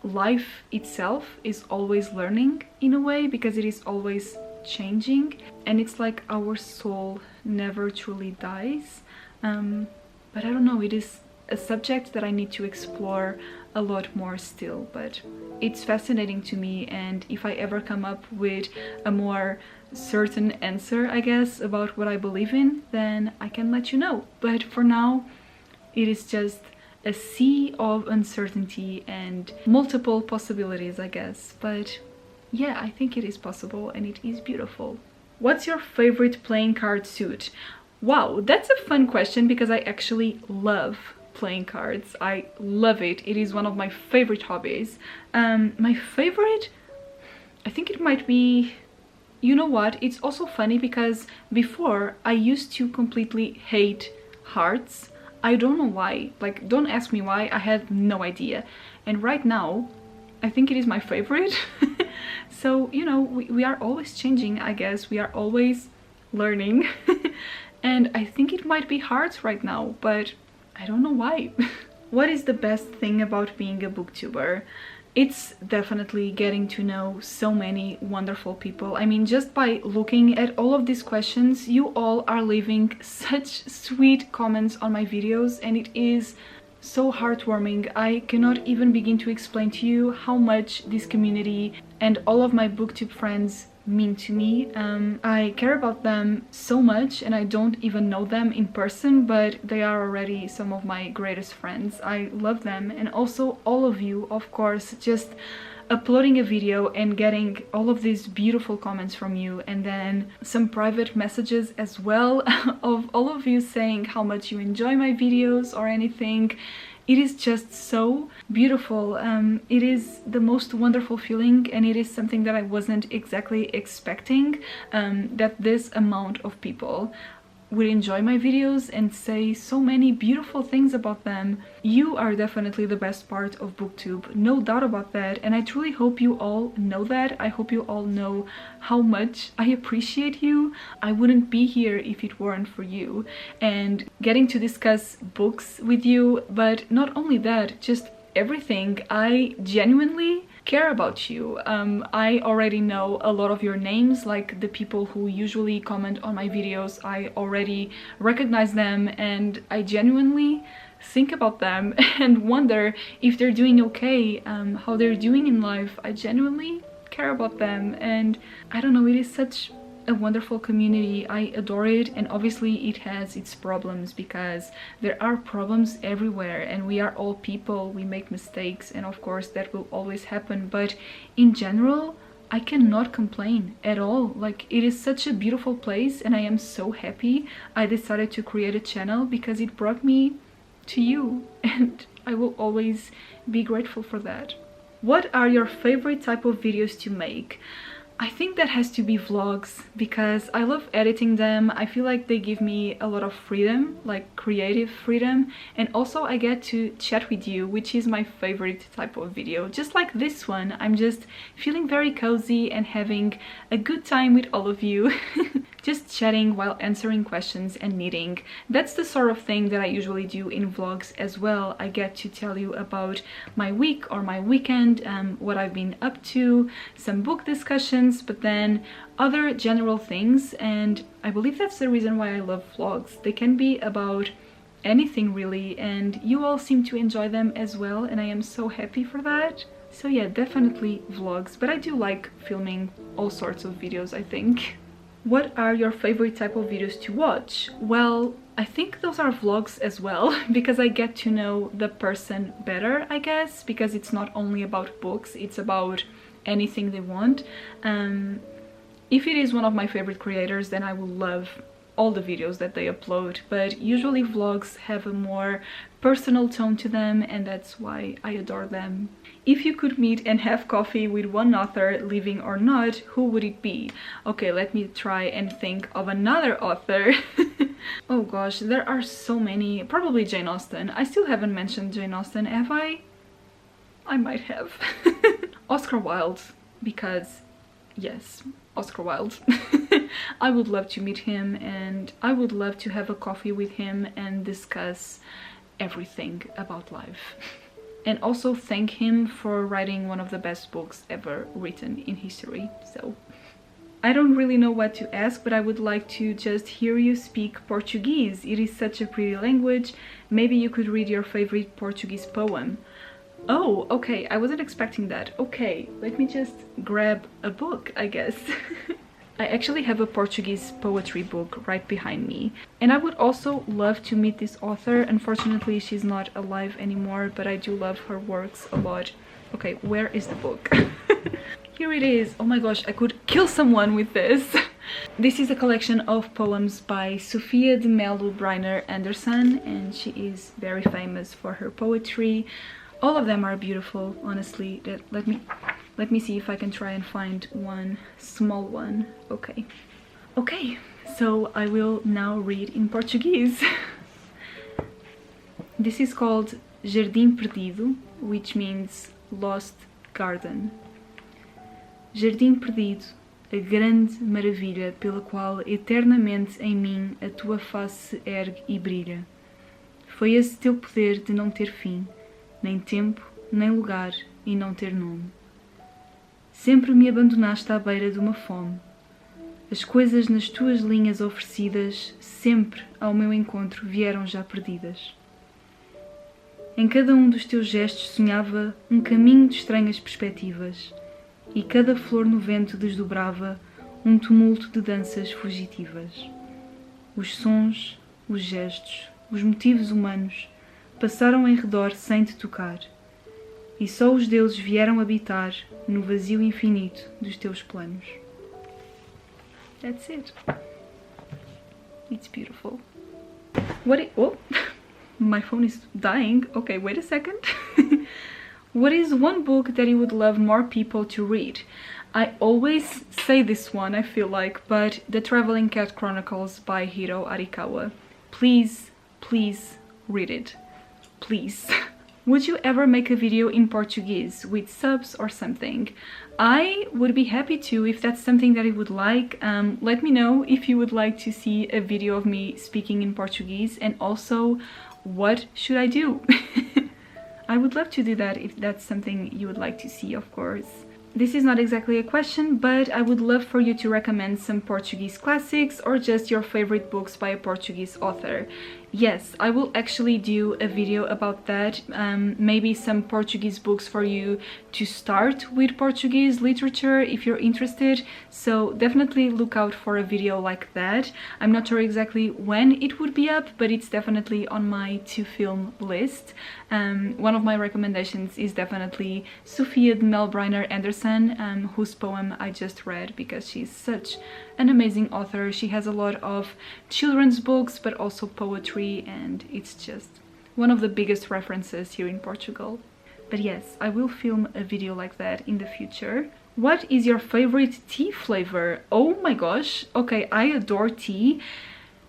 life itself is always learning in a way, because it is always changing, and it's like our soul never truly dies. But I don't know, it is a subject that I need to explore a lot more still, but it's fascinating to me, and if I ever come up with a more certain answer, I guess, about what I believe in, then I can let you know. But for now, it is just a sea of uncertainty and multiple possibilities, I guess. But yeah, I think it is possible and it is beautiful. What's your favorite playing card suit? Wow, that's a fun question, because I actually love playing cards. I love it. It is one of my favorite hobbies. My favorite, I think it might be, you know what, it's also funny because before I used to completely hate hearts. I don't know why, like, don't ask me why, I have no idea. And right now I think it is my favorite. So, you know, we are always changing, I guess. We are always learning. And I think it might be hearts right now, but I don't know why. What is the best thing about being a booktuber? It's definitely getting to know so many wonderful people. I mean, just by looking at all of these questions, you all are leaving such sweet comments on my videos, and it is so heartwarming. I cannot even begin to explain to you how much this community and all of my booktube friends mean to me. I care about them so much, and I don't even know them in person, but they are already some of my greatest friends. I love them, and also all of you, of course, just uploading a video and getting all of these beautiful comments from you, and then some private messages as well of all of you saying how much you enjoy my videos or anything. It is just so beautiful. It is the most wonderful feeling, and it is something that I wasn't exactly expecting, that this amount of people would enjoy my videos and say so many beautiful things about them. You are definitely the best part of Booktube, no doubt about that, and I truly hope you all know that. I hope you all know how much I appreciate you. I wouldn't be here if it weren't for you, and getting to discuss books with you, but not only that, just everything. I genuinely care about you. I already know a lot of your names, like the people who usually comment on my videos. I already recognize them, and I genuinely think about them and wonder if they're doing okay, how they're doing in life. I genuinely care about them, and I don't know, it is such a wonderful community. I adore it, and obviously it has its problems, because there are problems everywhere, and we are all people, we make mistakes, and of course that will always happen, but in general I cannot complain at all. Like, it is such a beautiful place, and I am so happy I decided to create a channel, because it brought me to you, and I will always be grateful for that. What are your favorite type of videos to make? I think that has to be vlogs, because I love editing them. I feel like they give me a lot of freedom, like creative freedom, and also I get to chat with you, which is my favorite type of video. Just like this one, I'm just feeling very cozy and having a good time with all of you. Just chatting while answering questions and knitting. That's the sort of thing that I usually do in vlogs as well. I get to tell you about my week or my weekend, what I've been up to, some book discussions, but then other general things. And I believe that's the reason why I love vlogs. They can be about anything really, and you all seem to enjoy them as well, and I am so happy for that. So yeah, definitely vlogs, but I do like filming all sorts of videos, I think. What are your favorite type of videos to watch? Well, I think those are vlogs as well, because I get to know the person better, I guess, because it's not only about books, it's about anything they want. If it is one of my favorite creators, then I will love all the videos that they upload, but usually vlogs have a more personal tone to them, and that's why I adore them. If you could meet and have coffee with one author, living or not, who would it be? Okay, let me try and think of another author. Oh gosh, there are so many. Probably Jane Austen. I still haven't mentioned Jane Austen, have I? I might have. Oscar Wilde, because yes, Oscar Wilde. I would love to meet him, and I would love to have a coffee with him and discuss everything about life. And also thank him for writing one of the best books ever written in history. So I don't really know what to ask, but I would like to just hear you speak Portuguese. It is such a pretty language. Maybe you could read your favorite Portuguese poem. Oh, okay, I wasn't expecting that. Okay, let me just grab a book, I guess. I actually have a Portuguese poetry book right behind me, and I would also love to meet this author. Unfortunately, she's not alive anymore, but I do love her works a lot. Okay, where is the book? Here it is. Oh my gosh, I could kill someone with this. This is a collection of poems by Sofia de Mello Breiner Anderson, and she is very famous for her poetry. All of them are beautiful, honestly. Let me see if I can try and find one small one. Okay. Okay, so I will now read in Portuguese. This is called Jardim Perdido, which means lost garden. Jardim perdido, a grande maravilha pela qual eternamente em mim a tua face se ergue e brilha. Foi esse teu poder de não ter fim, nem tempo, nem lugar e não ter nome. Sempre me abandonaste à beira de uma fome. As coisas nas tuas linhas oferecidas sempre ao meu encontro vieram já perdidas. Em cada um dos teus gestos sonhava um caminho de estranhas perspectivas, e cada flor no vento desdobrava um tumulto de danças fugitivas. Os sons, os gestos, os motivos humanos passaram em redor sem te tocar, e só os deuses vieram habitar no vazio infinito dos teus planos. That's it. It's beautiful. Oh, my phone is dying. Okay, wait a second. What is one book that you would love more people to read? I always say this one, I feel like, but The Traveling Cat Chronicles by Hiro Arikawa. Please, please read it. Please. Would you ever make a video in Portuguese with subs or something? I would be happy to if that's something that you would like. Let me know if you would like to see a video of me speaking in Portuguese, and also what should I do? I would love to do that if that's something you would like to see, of course. This is not exactly a question, but I would love for you to recommend some Portuguese classics or just your favorite books by a Portuguese author. Yes, I will actually do a video about that. Maybe some Portuguese books for you to start with Portuguese literature if you're interested. So definitely look out for a video like that. I'm not sure exactly when it would be up, but it's definitely on my to film list. One of my recommendations is definitely Sofia de Mello Breiner Anderson, whose poem I just read, because she's such an amazing author. She has a lot of children's books, but also poetry, and it's just one of the biggest references here in Portugal. But yes, I will film a video like that in the future. What is your favorite tea flavor? Oh my gosh. Okay, I adore tea.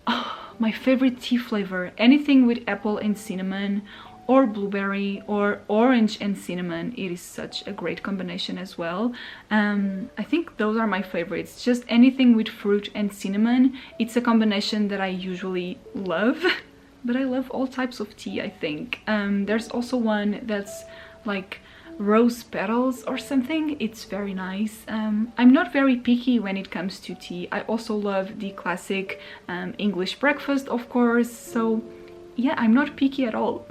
Oh, my favorite tea flavor, anything with apple and cinnamon, or blueberry, or orange and cinnamon. It is such a great combination as well. I think those are my favorites. Just anything with fruit and cinnamon. It's a combination that I usually love. But I love all types of tea, I think. There's also one that's like rose petals or something. It's very nice. I'm not very picky when it comes to tea. I also love the classic English breakfast, of course. So yeah, I'm not picky at all.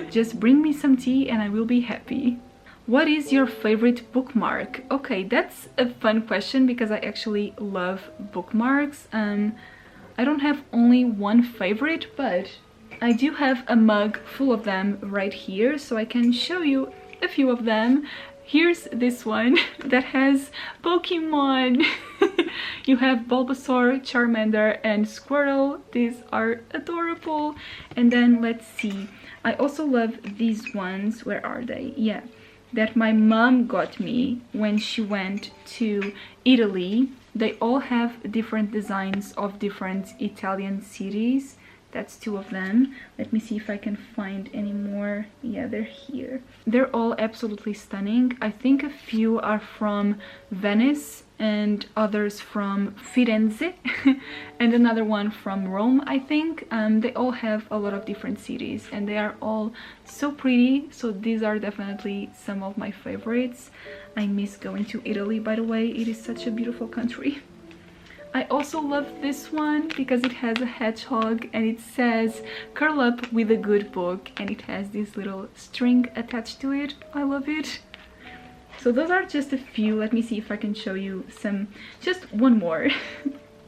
Just bring me some tea and I will be happy. What is your favorite bookmark? Okay, that's a fun question because I actually love bookmarks. I don't have only one favorite, but I do have a mug full of them right here, so I can show you a few of them. Here's this one that has Pokemon. You have Bulbasaur, Charmander, and Squirtle. These are adorable. And then let's see. I also love these ones. Where are they? Yeah, that my mom got me when she went to Italy. They all have different designs of different Italian cities. That's two of them. Let me see if I can find any more. Yeah, they're here. They're all absolutely stunning. I think a few are from Venice and others from Firenze and another one from Rome, I think. They all have a lot of different cities and they are all so pretty. So these are definitely some of my favorites. I miss going to Italy, by the way. It is such a beautiful country. I also love this one because it has a hedgehog and it says curl up with a good book, and it has this little string attached to it. I love it. So those are just a few. Let me see if I can show you some, just one more.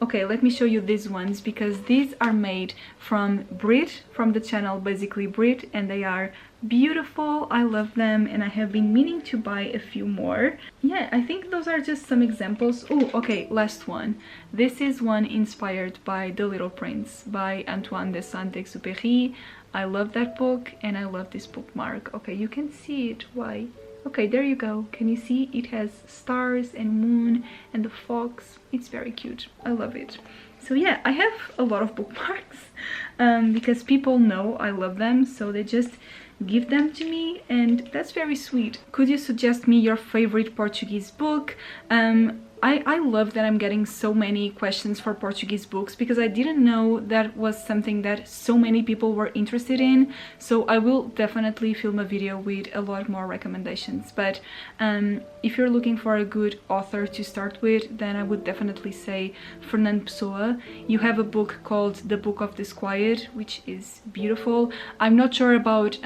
Okay, let me show you these ones because these are made from Brit, from the channel basically Brit, and they are beautiful. I love them and I have been meaning to buy a few more. Yeah, I think those are just some examples. Oh, okay, last one. This is one inspired by The Little Prince by Antoine de Saint-Exupéry. I love that book and I love this bookmark. Okay, you can see it. Why? Okay, there you go. Can you see? It has stars and moon and the fox. It's very cute. I love it. So yeah, I have a lot of bookmarks because people know I love them, so they just give them to me, and that's very sweet. Could you suggest me your favorite Portuguese book? I love that I'm getting so many questions for Portuguese books because I didn't know that was something that so many people were interested in. So I will definitely film a video with a lot more recommendations. But if you're looking for a good author to start with, then I would definitely say Fernando Pessoa. You have a book called The Book of Disquiet, which is beautiful. I'm not sure about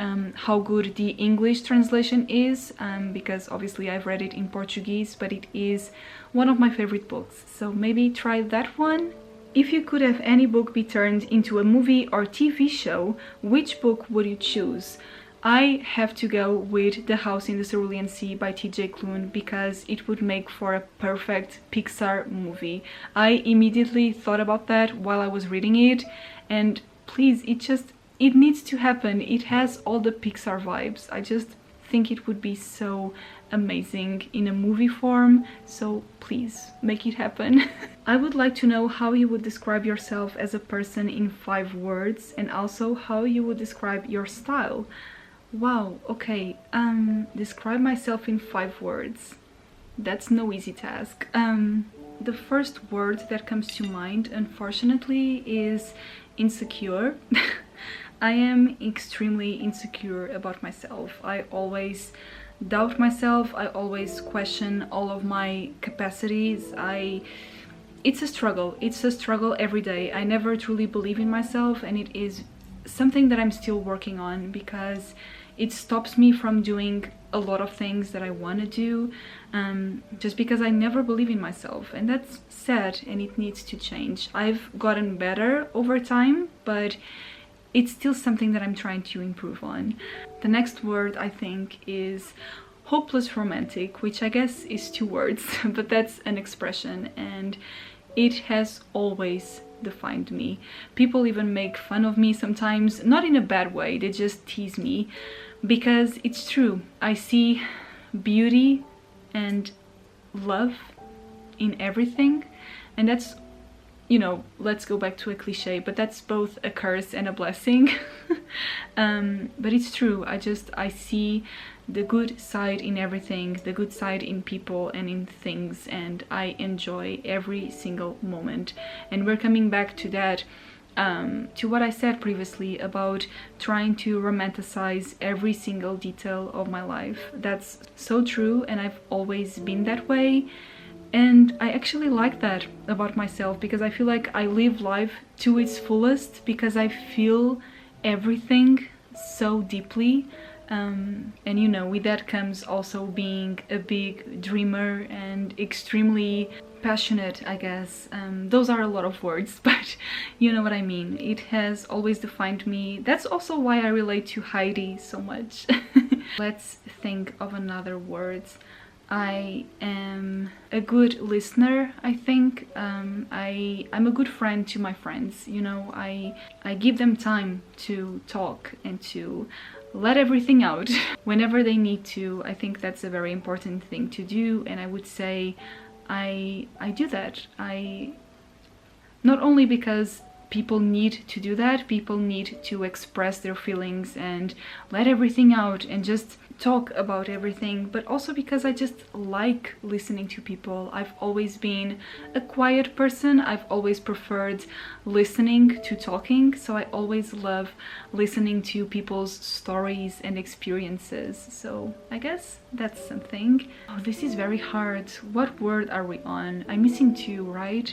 how good the English translation is because obviously I've read it in Portuguese, but it is one of my favorite books, so maybe try that one. If you could have any book be turned into a movie or TV show, which book would you choose? I have to go with The House in the Cerulean Sea by T.J. Klune because it would make for a perfect Pixar movie. I immediately thought about that while I was reading it, and please, it needs to happen. It has all the Pixar vibes. I just think it would be so amazing in a movie form, so please make it happen. I would like to know how you would describe yourself as a person in 5 words, and also how you would describe your style. Wow, okay, describe myself in 5 words. That's no easy task. The first word that comes to mind, unfortunately, is insecure. I am extremely insecure about myself. I always doubt myself. I always question all of my capacities. It's a struggle. It's a struggle every day. I never truly believe in myself, and it is something that I'm still working on because it stops me from doing a lot of things that I want to do just because I never believe in myself, and that's sad and it needs to change. I've gotten better over time, but it's still something that I'm trying to improve on. The next word, I think, is hopeless romantic, which I guess is 2 words, but that's an expression, and it has always defined me. People even make fun of me sometimes, not in a bad way, they just tease me, because it's true. I see beauty and love in everything, and that's, you know, let's go back to a cliche, but that's both a curse and a blessing. But it's true. I see the good side in everything, the good side in people and in things, and I enjoy every single moment. And we're coming back to that, to what I said previously about trying to romanticize every single detail of my life. That's so true, and I've always been that way. And I actually like that about myself, because I feel like I live life to its fullest, because I feel everything so deeply. And you know, with that comes also being a big dreamer and extremely passionate, I guess. Those are a lot of words, but you know what I mean. It has always defined me. That's also why I relate to Heidi so much. Let's think of another word. I am a good listener, I think. I'm a good friend to my friends, you know. I give them time to talk and to let everything out whenever they need to. I think that's a very important thing to do, and I would say I do that. Not only because people need to do that, people need to express their feelings and let everything out and just talk about everything, but also because I just like listening to people. I've always been a quiet person. I've always preferred listening to talking, so I always love listening to people's stories and experiences. So I guess that's something. Oh, this is very hard. What word are we on? I'm missing two, right?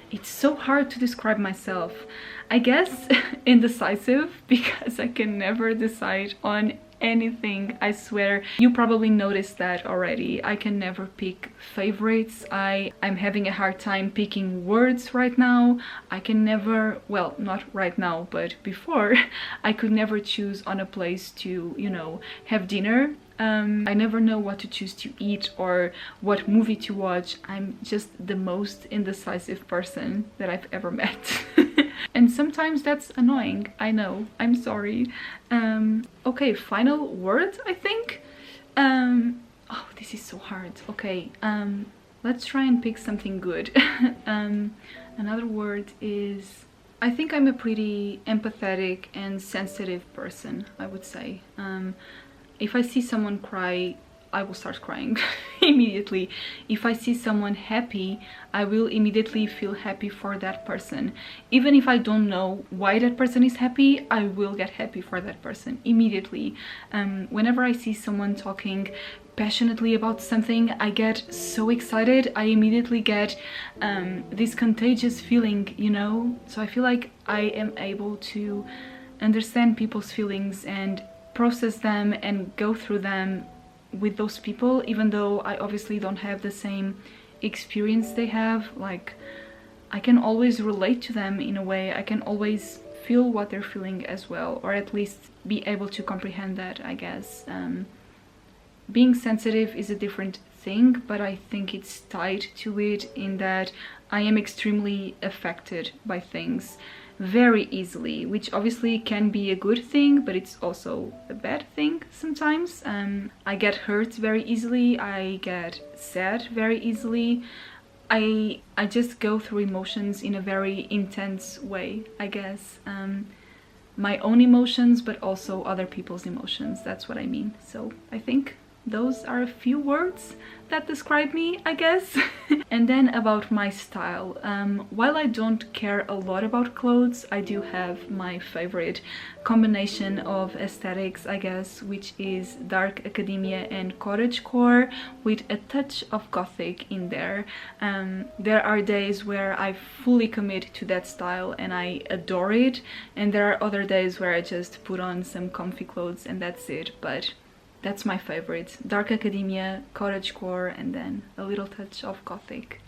It's so hard to describe myself. I guess indecisive, because I can never decide on anything. I swear, you probably noticed that already. I can never pick favorites. I'm having a hard time picking words right now. I can never, well, not right now, but before, I could never choose on a place to, you know, have dinner. I never know what to choose to eat or what movie to watch. I'm just the most indecisive person that I've ever met. And sometimes that's annoying, I know, I'm sorry. Okay, final word, I think. Oh, this is so hard. Okay, let's try and pick something good. Another word is, I think I'm a pretty empathetic and sensitive person, I would say. If I see someone cry, I will start crying immediately. If I see someone happy, I will immediately feel happy for that person. Even if I don't know why that person is happy, I will get happy for that person immediately. Whenever I see someone talking passionately about something, I get so excited. I immediately get this contagious feeling, you know? So I feel like I am able to understand people's feelings and process them and go through them with those people, even though I obviously don't have the same experience they have. Like, I can always relate to them in a way. I can always feel what they're feeling as well, or at least be able to comprehend that, I guess. Being sensitive is a different thing, but I think it's tied to it in that I am extremely affected by things very easily, which obviously can be a good thing, but it's also a bad thing sometimes. I get hurt very easily, I get sad very easily. I just go through emotions in a very intense way, I guess. My own emotions, but also other people's emotions, that's what I mean. So I think those are a few words that describe me, I guess. And then about my style. While I don't care a lot about clothes, I do have my favorite combination of aesthetics, I guess, which is dark academia and cottagecore with a touch of gothic in there. There are days where I fully commit to that style and I adore it, and there are other days where I just put on some comfy clothes and that's it. But that's my favorite. Dark academia, cottagecore, and then a little touch of gothic.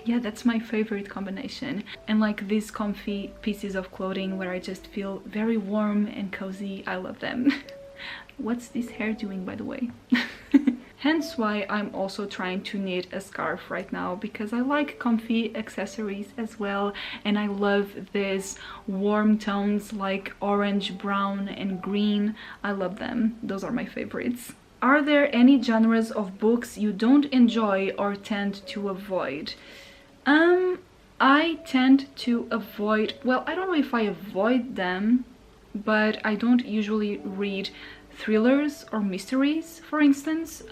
Yeah, that's my favorite combination. And like these comfy pieces of clothing where I just feel very warm and cozy, I love them. What's this hair doing, by the way? hence why I'm also trying to knit a scarf right now, because I like comfy accessories as well, and I love these warm tones like orange, brown and green. I love them. Those are my favorites. Are there any genres of books you don't enjoy or tend to avoid? I tend to avoid, well, I don't know if I avoid them, but I don't usually read thrillers or mysteries, for instance,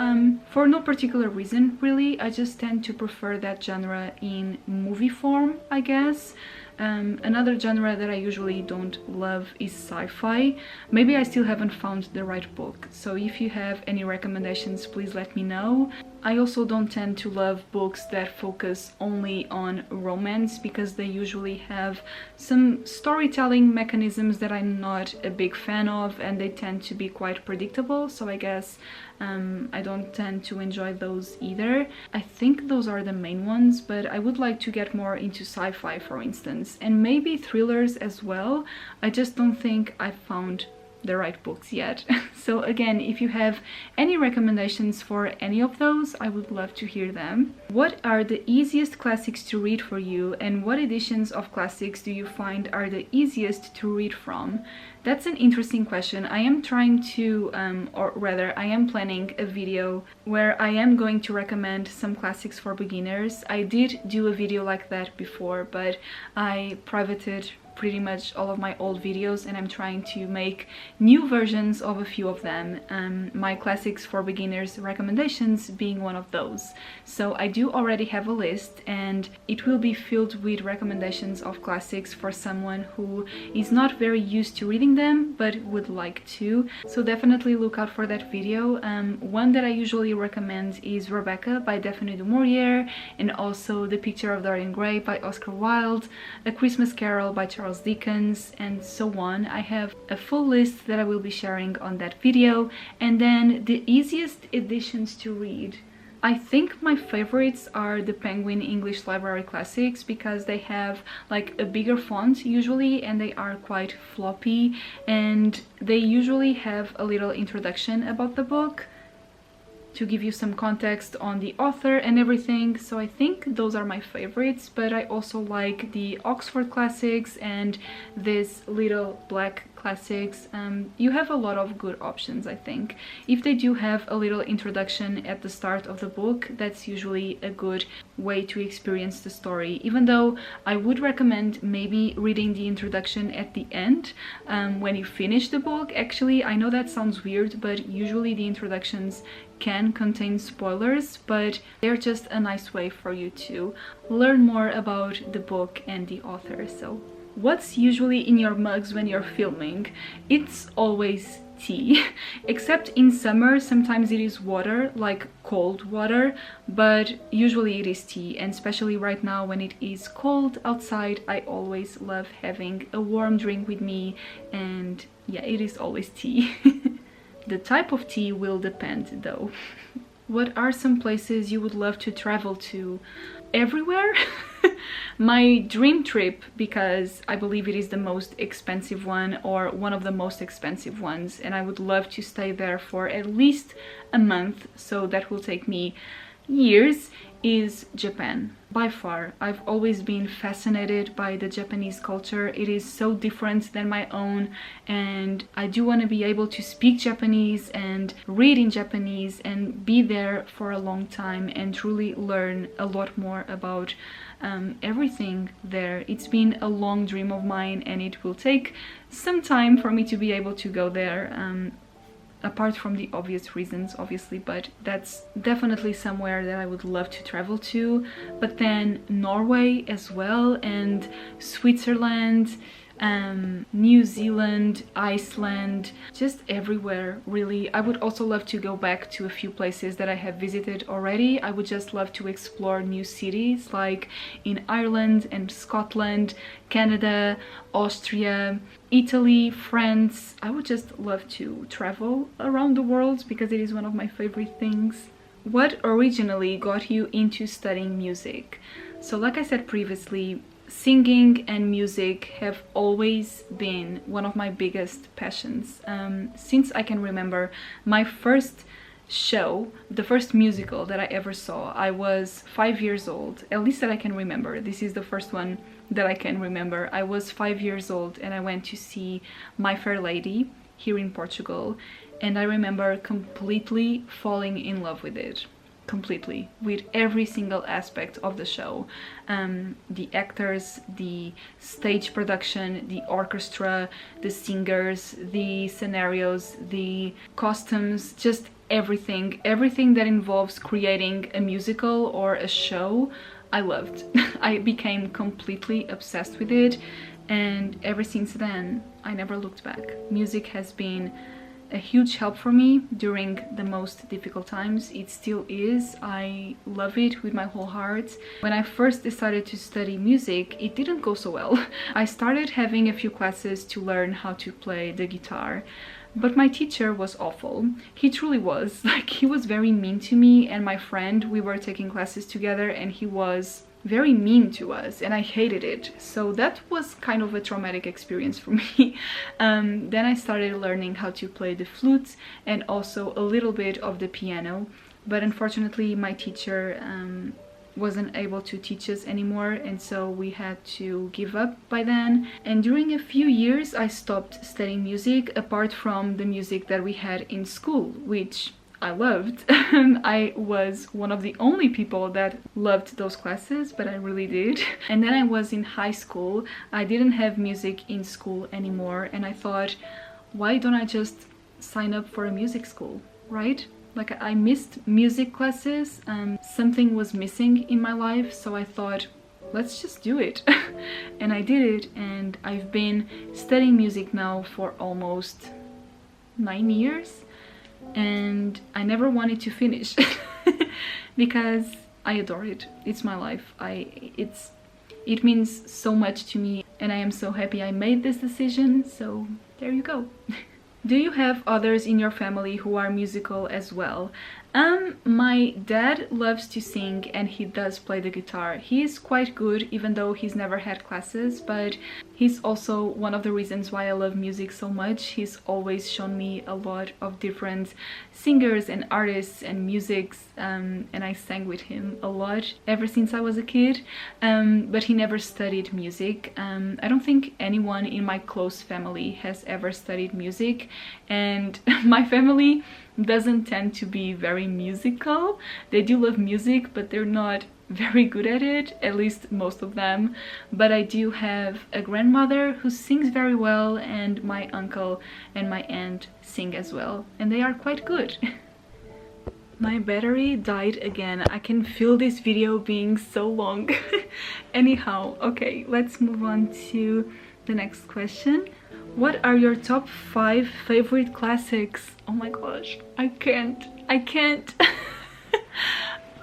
for no particular reason really. I just tend to prefer that genre in movie form, I guess. Another genre that I usually don't love is sci-fi. Maybe I still haven't found the right book, so if you have any recommendations, please let me know. I also don't tend to love books that focus only on romance, because they usually have some storytelling mechanisms that I'm not a big fan of, and they tend to be quite predictable, so I guess I don't tend to enjoy those either. I think those are the main ones, but I would like to get more into sci-fi, for instance, and maybe thrillers as well. I just don't think I've found the right books yet. So again, if you have any recommendations for any of those, I would love to hear them. What are the easiest classics to read for you, and what editions of classics do you find are the easiest to read from? That's an interesting question. I am trying to, or rather, I am planning a video where I am going to recommend some classics for beginners. I did do a video like that before, but I privated pretty much all of my old videos, and I'm trying to make new versions of a few of them. My classics for beginners recommendations being one of those. So I do already have a list, and it will be filled with recommendations of classics for someone who is not very used to reading them but would like to. So definitely look out for that video. One that I usually recommend is Rebecca by Daphne du Maurier, and also The Picture of Dorian Gray by Oscar Wilde, A Christmas Carol by Charles Dickens, and so on. I have a full list that I will be sharing on that video. And then the easiest editions to read, I think my favorites are the Penguin English Library Classics, because they have like a bigger font usually, and they are quite floppy, and they usually have a little introduction about the book to give you some context on the author and everything. So I think those are my favorites, but I also like the Oxford Classics and this Little Black Classics. You have a lot of good options, I think. If they do have a little introduction at the start of the book, that's usually a good way to experience the story, even though I would recommend maybe reading the introduction at the end, when you finish the book. Actually, I know that sounds weird, but usually the introductions can contain spoilers, but they're just a nice way for you to learn more about the book and the author. So what's usually in your mugs when you're filming? It's always tea. Except in summer, sometimes it is water, like cold water, but usually it is tea. And especially right now when it is cold outside, I always love having a warm drink with me, and yeah, it is always tea. The type of tea will depend though. What are some places you would love to travel to? Everywhere. My dream trip, because I believe it is the most expensive one, or one of the most expensive ones, and I would love to stay there for at least a month, so that will take me years, is Japan. By far, I've always been fascinated by the Japanese culture. It is so different than my own, and I do want to be able to speak Japanese and read in Japanese and be there for a long time and truly learn a lot more about everything there. It's been a long dream of mine, and it will take some time for me to be able to go there. Apart from the obvious reasons, obviously, but that's definitely somewhere that I would love to travel to. But then Norway as well, and Switzerland, New Zealand, Iceland, just everywhere really. I would also love to go back to a few places that I have visited already. I would just love to explore new cities, like in Ireland and Scotland, Canada, Austria, Italy, France. I would just love to travel around the world because it is one of my favorite things. What originally got you into studying music? So like I said previously, singing and music have always been one of my biggest passions. Since I can remember, my first show, the first musical that I ever saw, I was 5 years old, at least that I can remember. This is the first one that I can remember. I was 5 years old and I went to see My Fair Lady here in Portugal, and I remember completely falling in love with it. Completely, with every single aspect of the show. The actors, the stage production, the orchestra, the singers, the scenarios, the costumes, just everything that involves creating a musical or a show, I loved. I became completely obsessed with it, and ever since then I never looked back. Music has been a huge help for me during the most difficult times. It still is. I love it with my whole heart. When I first decided to study music, it didn't go so well. I started having a few classes to learn how to play the guitar, but my teacher was awful. He truly was. Like, he was very mean to me and my friend. We were taking classes together and he was very mean to us, and I hated it. So that was kind of a traumatic experience for me. Then I started learning how to play the flute and also a little bit of the piano, but unfortunately my teacher wasn't able to teach us anymore, and so we had to give up by then. And during a few years I stopped studying music, apart from the music that we had in school, which I loved. I was one of the only people that loved those classes, but I really did. And then I was in high school. I didn't have music in school anymore, and I thought, why don't I just sign up for a music school, right? Like, I missed music classes. Something was missing in my life, so I thought, let's just do it. And I did it, and I've been studying music now for almost 9 years. And I never wanted to finish because I adore it. It's my life. It means so much to me, and I am so happy I made this decision. So there you go. Do you have others in your family who are musical as well? My dad loves to sing and he does play the guitar. He is quite good, even though he's never had classes, but he's also one of the reasons why I love music so much. He's always shown me a lot of different singers and artists and musics, and I sang with him a lot ever since I was a kid, but he never studied music. I don't think anyone in my close family has ever studied music, and my family doesn't tend to be very musical. They do love music, but they're not very good at it, at least most of them. But I do have a grandmother who sings very well, and my uncle and my aunt sing as well, and they are quite good. My battery died again. I can feel this video being so long. Anyhow, okay, let's move on to the next question. What are your top 5 favorite classics? Oh my gosh, I can't.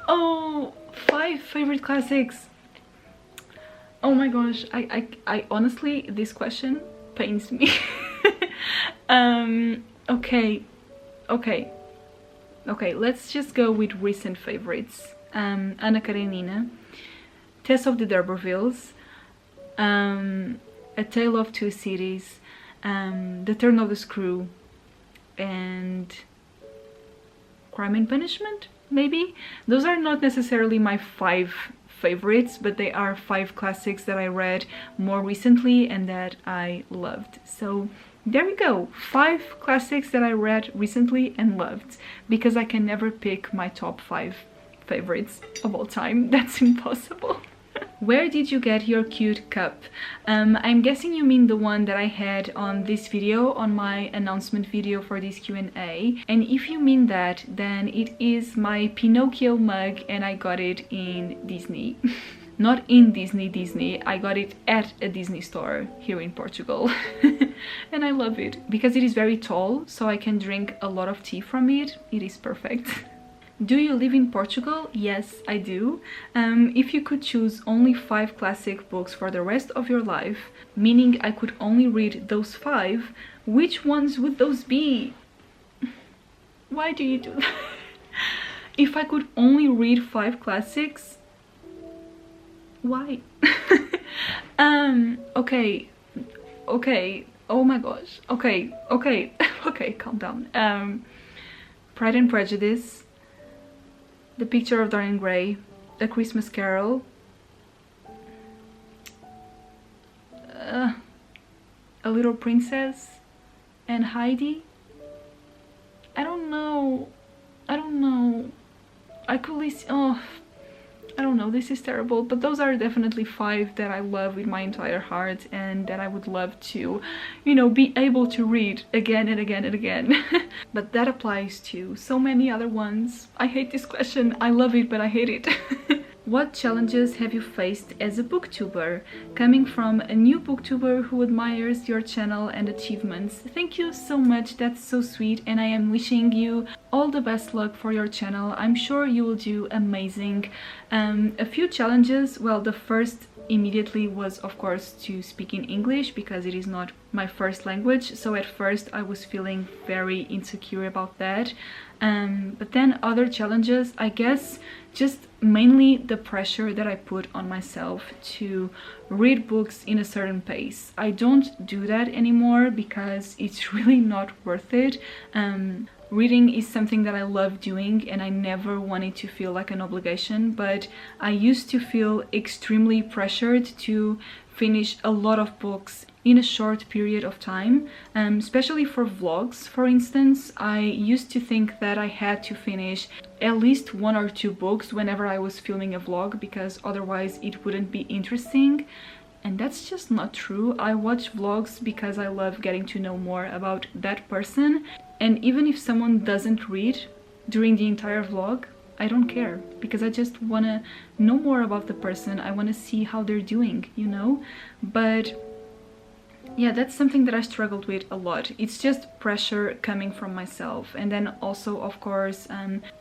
Oh, 5 favorite classics. Oh my gosh, I honestly, this question pains me. Okay, let's just go with recent favorites. Anna Karenina, Tess of the D'Urbervilles, A Tale of Two Cities, The Turn of the Screw, and Crime and Punishment, maybe? Those are not necessarily my 5 favorites, but they are 5 classics that I read more recently and that I loved. So there we go, 5 classics that I read recently and loved, because I can never pick my top 5 favorites of all time. That's impossible. Where did you get your cute cup? I'm guessing you mean the one that I had on this video, on my announcement video for this Q&A. And if you mean that, then it is my Pinocchio mug, and I got it in Disney. Not in Disney, I got it at a Disney store here in Portugal. And I love it because it is very tall, so I can drink a lot of tea from it. It is perfect. Do you live in Portugal? Yes, I do. If you could choose only 5 classic books for the rest of your life, meaning I could only read those 5, which ones would those be? Why do you do that? If I could only read 5 classics, why? Okay, oh my gosh, okay, calm down. Pride and Prejudice, The Picture of Dorian Gray, A Christmas Carol, A Little Princess, and Heidi. I don't know. I could list, oh, I don't know, this is terrible, but those are definitely 5 that I love with my entire heart and that I would love to, you know, be able to read again and again and again. But that applies to so many other ones. I hate this question. I love it, but I hate it. What challenges have you faced as a booktuber? Coming from a new booktuber who admires your channel and achievements. Thank you so much, that's so sweet, and I am wishing you all the best luck for your channel. I'm sure you will do amazing. A few challenges, well, the first immediately was of course to speak in English because it is not my first language, so at first I was feeling very insecure about that. But then other challenges, I guess, just mainly the pressure that I put on myself to read books in a certain pace. I don't do that anymore because it's really not worth it. Reading is something that I love doing and I never want it to feel like an obligation, but I used to feel extremely pressured to finish a lot of books in a short period of time, especially for vlogs, for instance. I used to think that I had to finish at least 1 or 2 books whenever I was filming a vlog because otherwise it wouldn't be interesting. And that's just not true. I watch vlogs because I love getting to know more about that person. And even if someone doesn't read during the entire vlog, I don't care because I just want to know more about the person. I want to see how they're doing, you know? But yeah, that's something that I struggled with a lot. It's just pressure coming from myself. And then also, of course,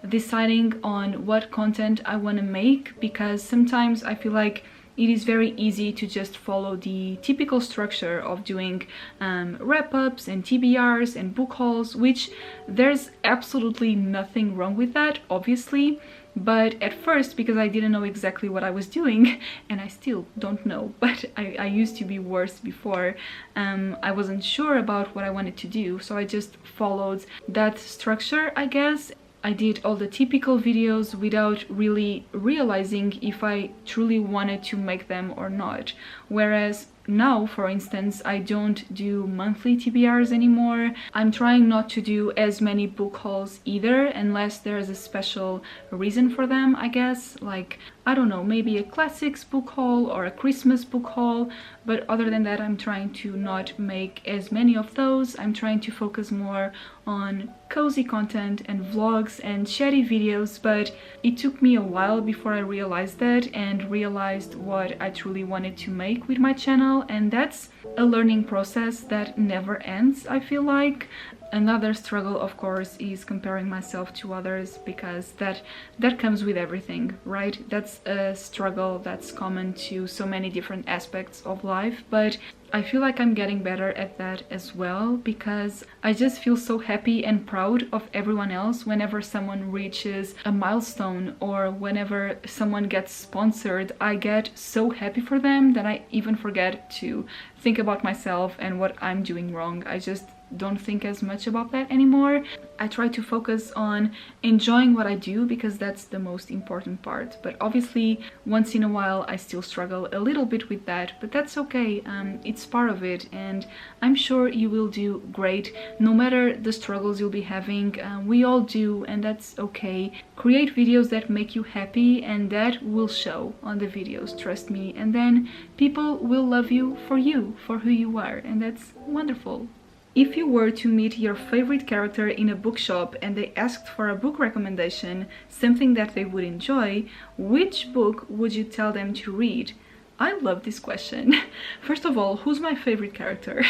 deciding on what content I want to make, because sometimes I feel like it is very easy to just follow the typical structure of doing wrap-ups and TBRs and book hauls, which there's absolutely nothing wrong with that, obviously. But at first, because I didn't know exactly what I was doing, and I still don't know, but I used to be worse before, I wasn't sure about what I wanted to do, so I just followed that structure, I guess. I did all the typical videos without really realizing if I truly wanted to make them or not. Whereas now, for instance, I don't do monthly TBRs anymore. I'm trying not to do as many book hauls either, unless there's a special reason for them, I guess. Like, I don't know, maybe a classics book haul or a Christmas book haul. But other than that, I'm trying to not make as many of those. I'm trying to focus more on cozy content and vlogs and chatty videos, but it took me a while before I realized that and realized what I truly wanted to make with my channel, and that's a learning process that never ends, I feel like. Another struggle, of course, is comparing myself to others, because that comes with everything, right? That's a struggle that's common to so many different aspects of life, but I feel like I'm getting better at that as well, because I just feel so happy and proud of everyone else whenever someone reaches a milestone or whenever someone gets sponsored. I get so happy for them that I even forget to think about myself and what I'm doing wrong. I just don't think as much about that anymore. I try to focus on enjoying what I do because that's the most important part. But obviously, once in a while, I still struggle a little bit with that, but that's okay. It's part of it, and I'm sure you will do great no matter the struggles you'll be having. We all do, and that's okay. Create videos that make you happy, and that will show on the videos, trust me. And then people will love you, for who you are, and that's wonderful. If you were to meet your favorite character in a bookshop and they asked for a book recommendation, something that they would enjoy, which book would you tell them to read? I love this question. First of all, who's my favorite character?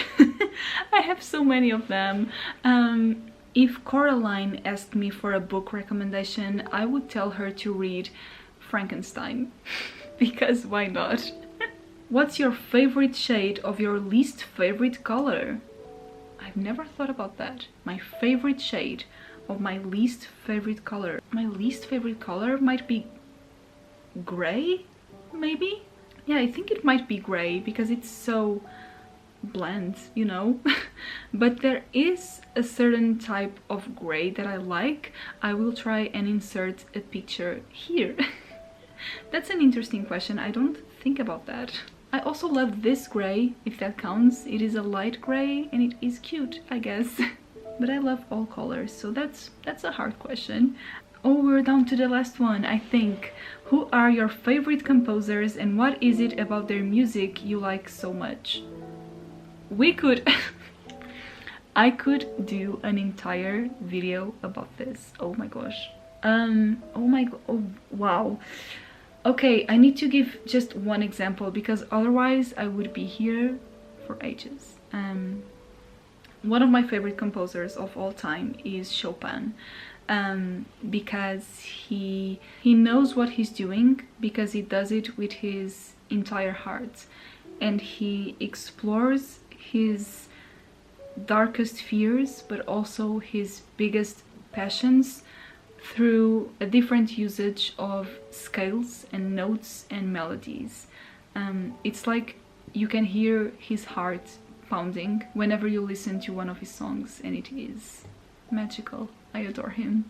I have so many of them. If Coraline asked me for a book recommendation, I would tell her to read Frankenstein. Because why not? What's your favorite shade of your least favorite color? I've never thought about that. My favorite shade of my least favorite color. My least favorite color might be gray, maybe? Yeah, I think it might be gray because it's so bland, you know. But there is a certain type of gray that I like. I will try and insert a picture here. That's an interesting question. I don't think about that. I also love this gray, if that counts. It is a light gray and it is cute, I guess. But I love all colors, so that's a hard question. Oh, we're down to the last one, I think. Who are your favorite composers and what is it about their music you like so much? We could... I could do an entire video about this. Oh my gosh. Oh, wow. Okay, I need to give just one example because otherwise I would be here for ages. One of my favorite composers of all time is Chopin, because he knows what he's doing, because he does it with his entire heart, and he explores his darkest fears but also his biggest passions through a different usage of scales and notes and melodies. It's like you can hear his heart pounding whenever you listen to one of his songs, and it is magical. I adore him.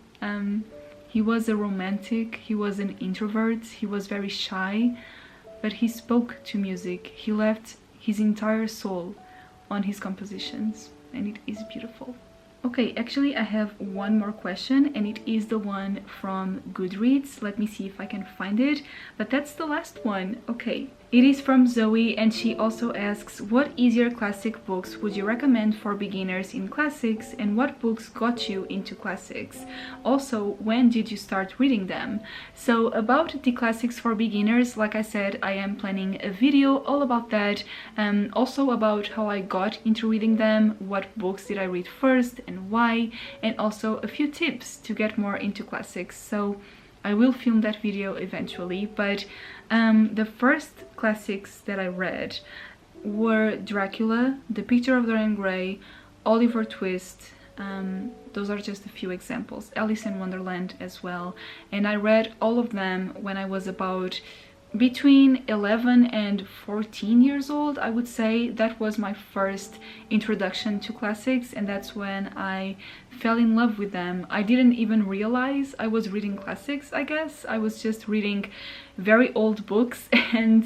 He was a romantic, he was an introvert, he was very shy, but he spoke to music. He left his entire soul on his compositions, and it is beautiful. Okay, actually I have one more question, and it is the one from Goodreads. Let me see if I can find it, but that's the last one. Okay, it is from Zoe, and she also asks, what easier classic books would you recommend for beginners in classics, and what books got you into classics? Also, when did you start reading them? So about the classics for beginners, like I said, I am planning a video all about that, also about how I got into reading them, what books did I read first and why, and also a few tips to get more into classics. So I will film that video eventually, but the first classics that I read were Dracula, The Picture of Dorian Gray, Oliver Twist. Those are just a few examples. Alice in Wonderland as well. And I read all of them when I was about between 11 and 14 years old. I would say that was my first introduction to classics, and that's when I fell in love with them. I didn't even realize I was reading classics, I guess. I was just reading very old books and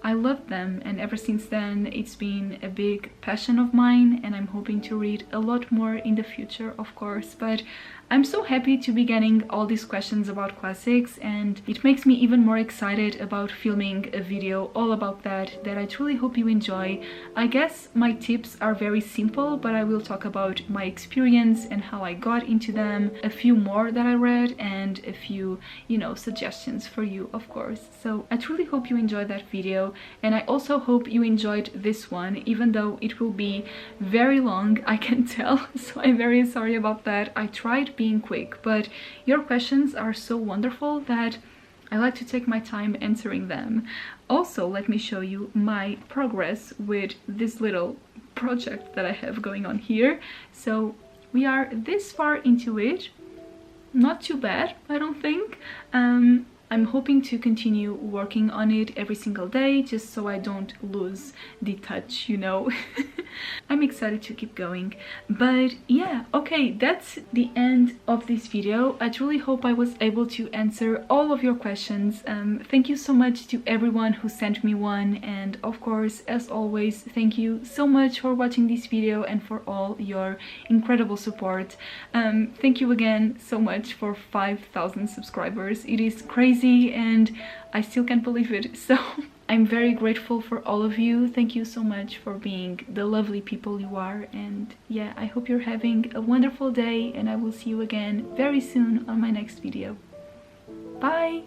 I loved them, and ever since then it's been a big passion of mine, and I'm hoping to read a lot more in the future, of course. But I'm so happy to be getting all these questions about classics, and it makes me even more excited about filming a video all about that I truly hope you enjoy. I guess my tips are very simple, but I will talk about my experience and how I got into them, a few more that I read, and a few, you know, suggestions for you, of course. So I truly hope you enjoyed that video, and I also hope you enjoyed this one, even though it will be very long, I can tell, so I'm very sorry about that. I tried being quick, but your questions are so wonderful that I like to take my time answering them. Also, let me show you my progress with this little project that I have going on here. So we are this far into it. Not too bad, I don't think. I'm hoping to continue working on it every single day, just so I don't lose the touch, you know. I'm excited to keep going. But yeah, okay, that's the end of this video. I truly hope I was able to answer all of your questions. Thank you so much to everyone who sent me one, and of course, as always, thank you so much for watching this video and for all your incredible support. Thank you again so much for 5,000 subscribers. It is crazy, and I still can't believe it. So I'm very grateful for all of you. Thank you so much for being the lovely people you are, and yeah, I hope you're having a wonderful day, and I will see you again very soon on my next video. Bye!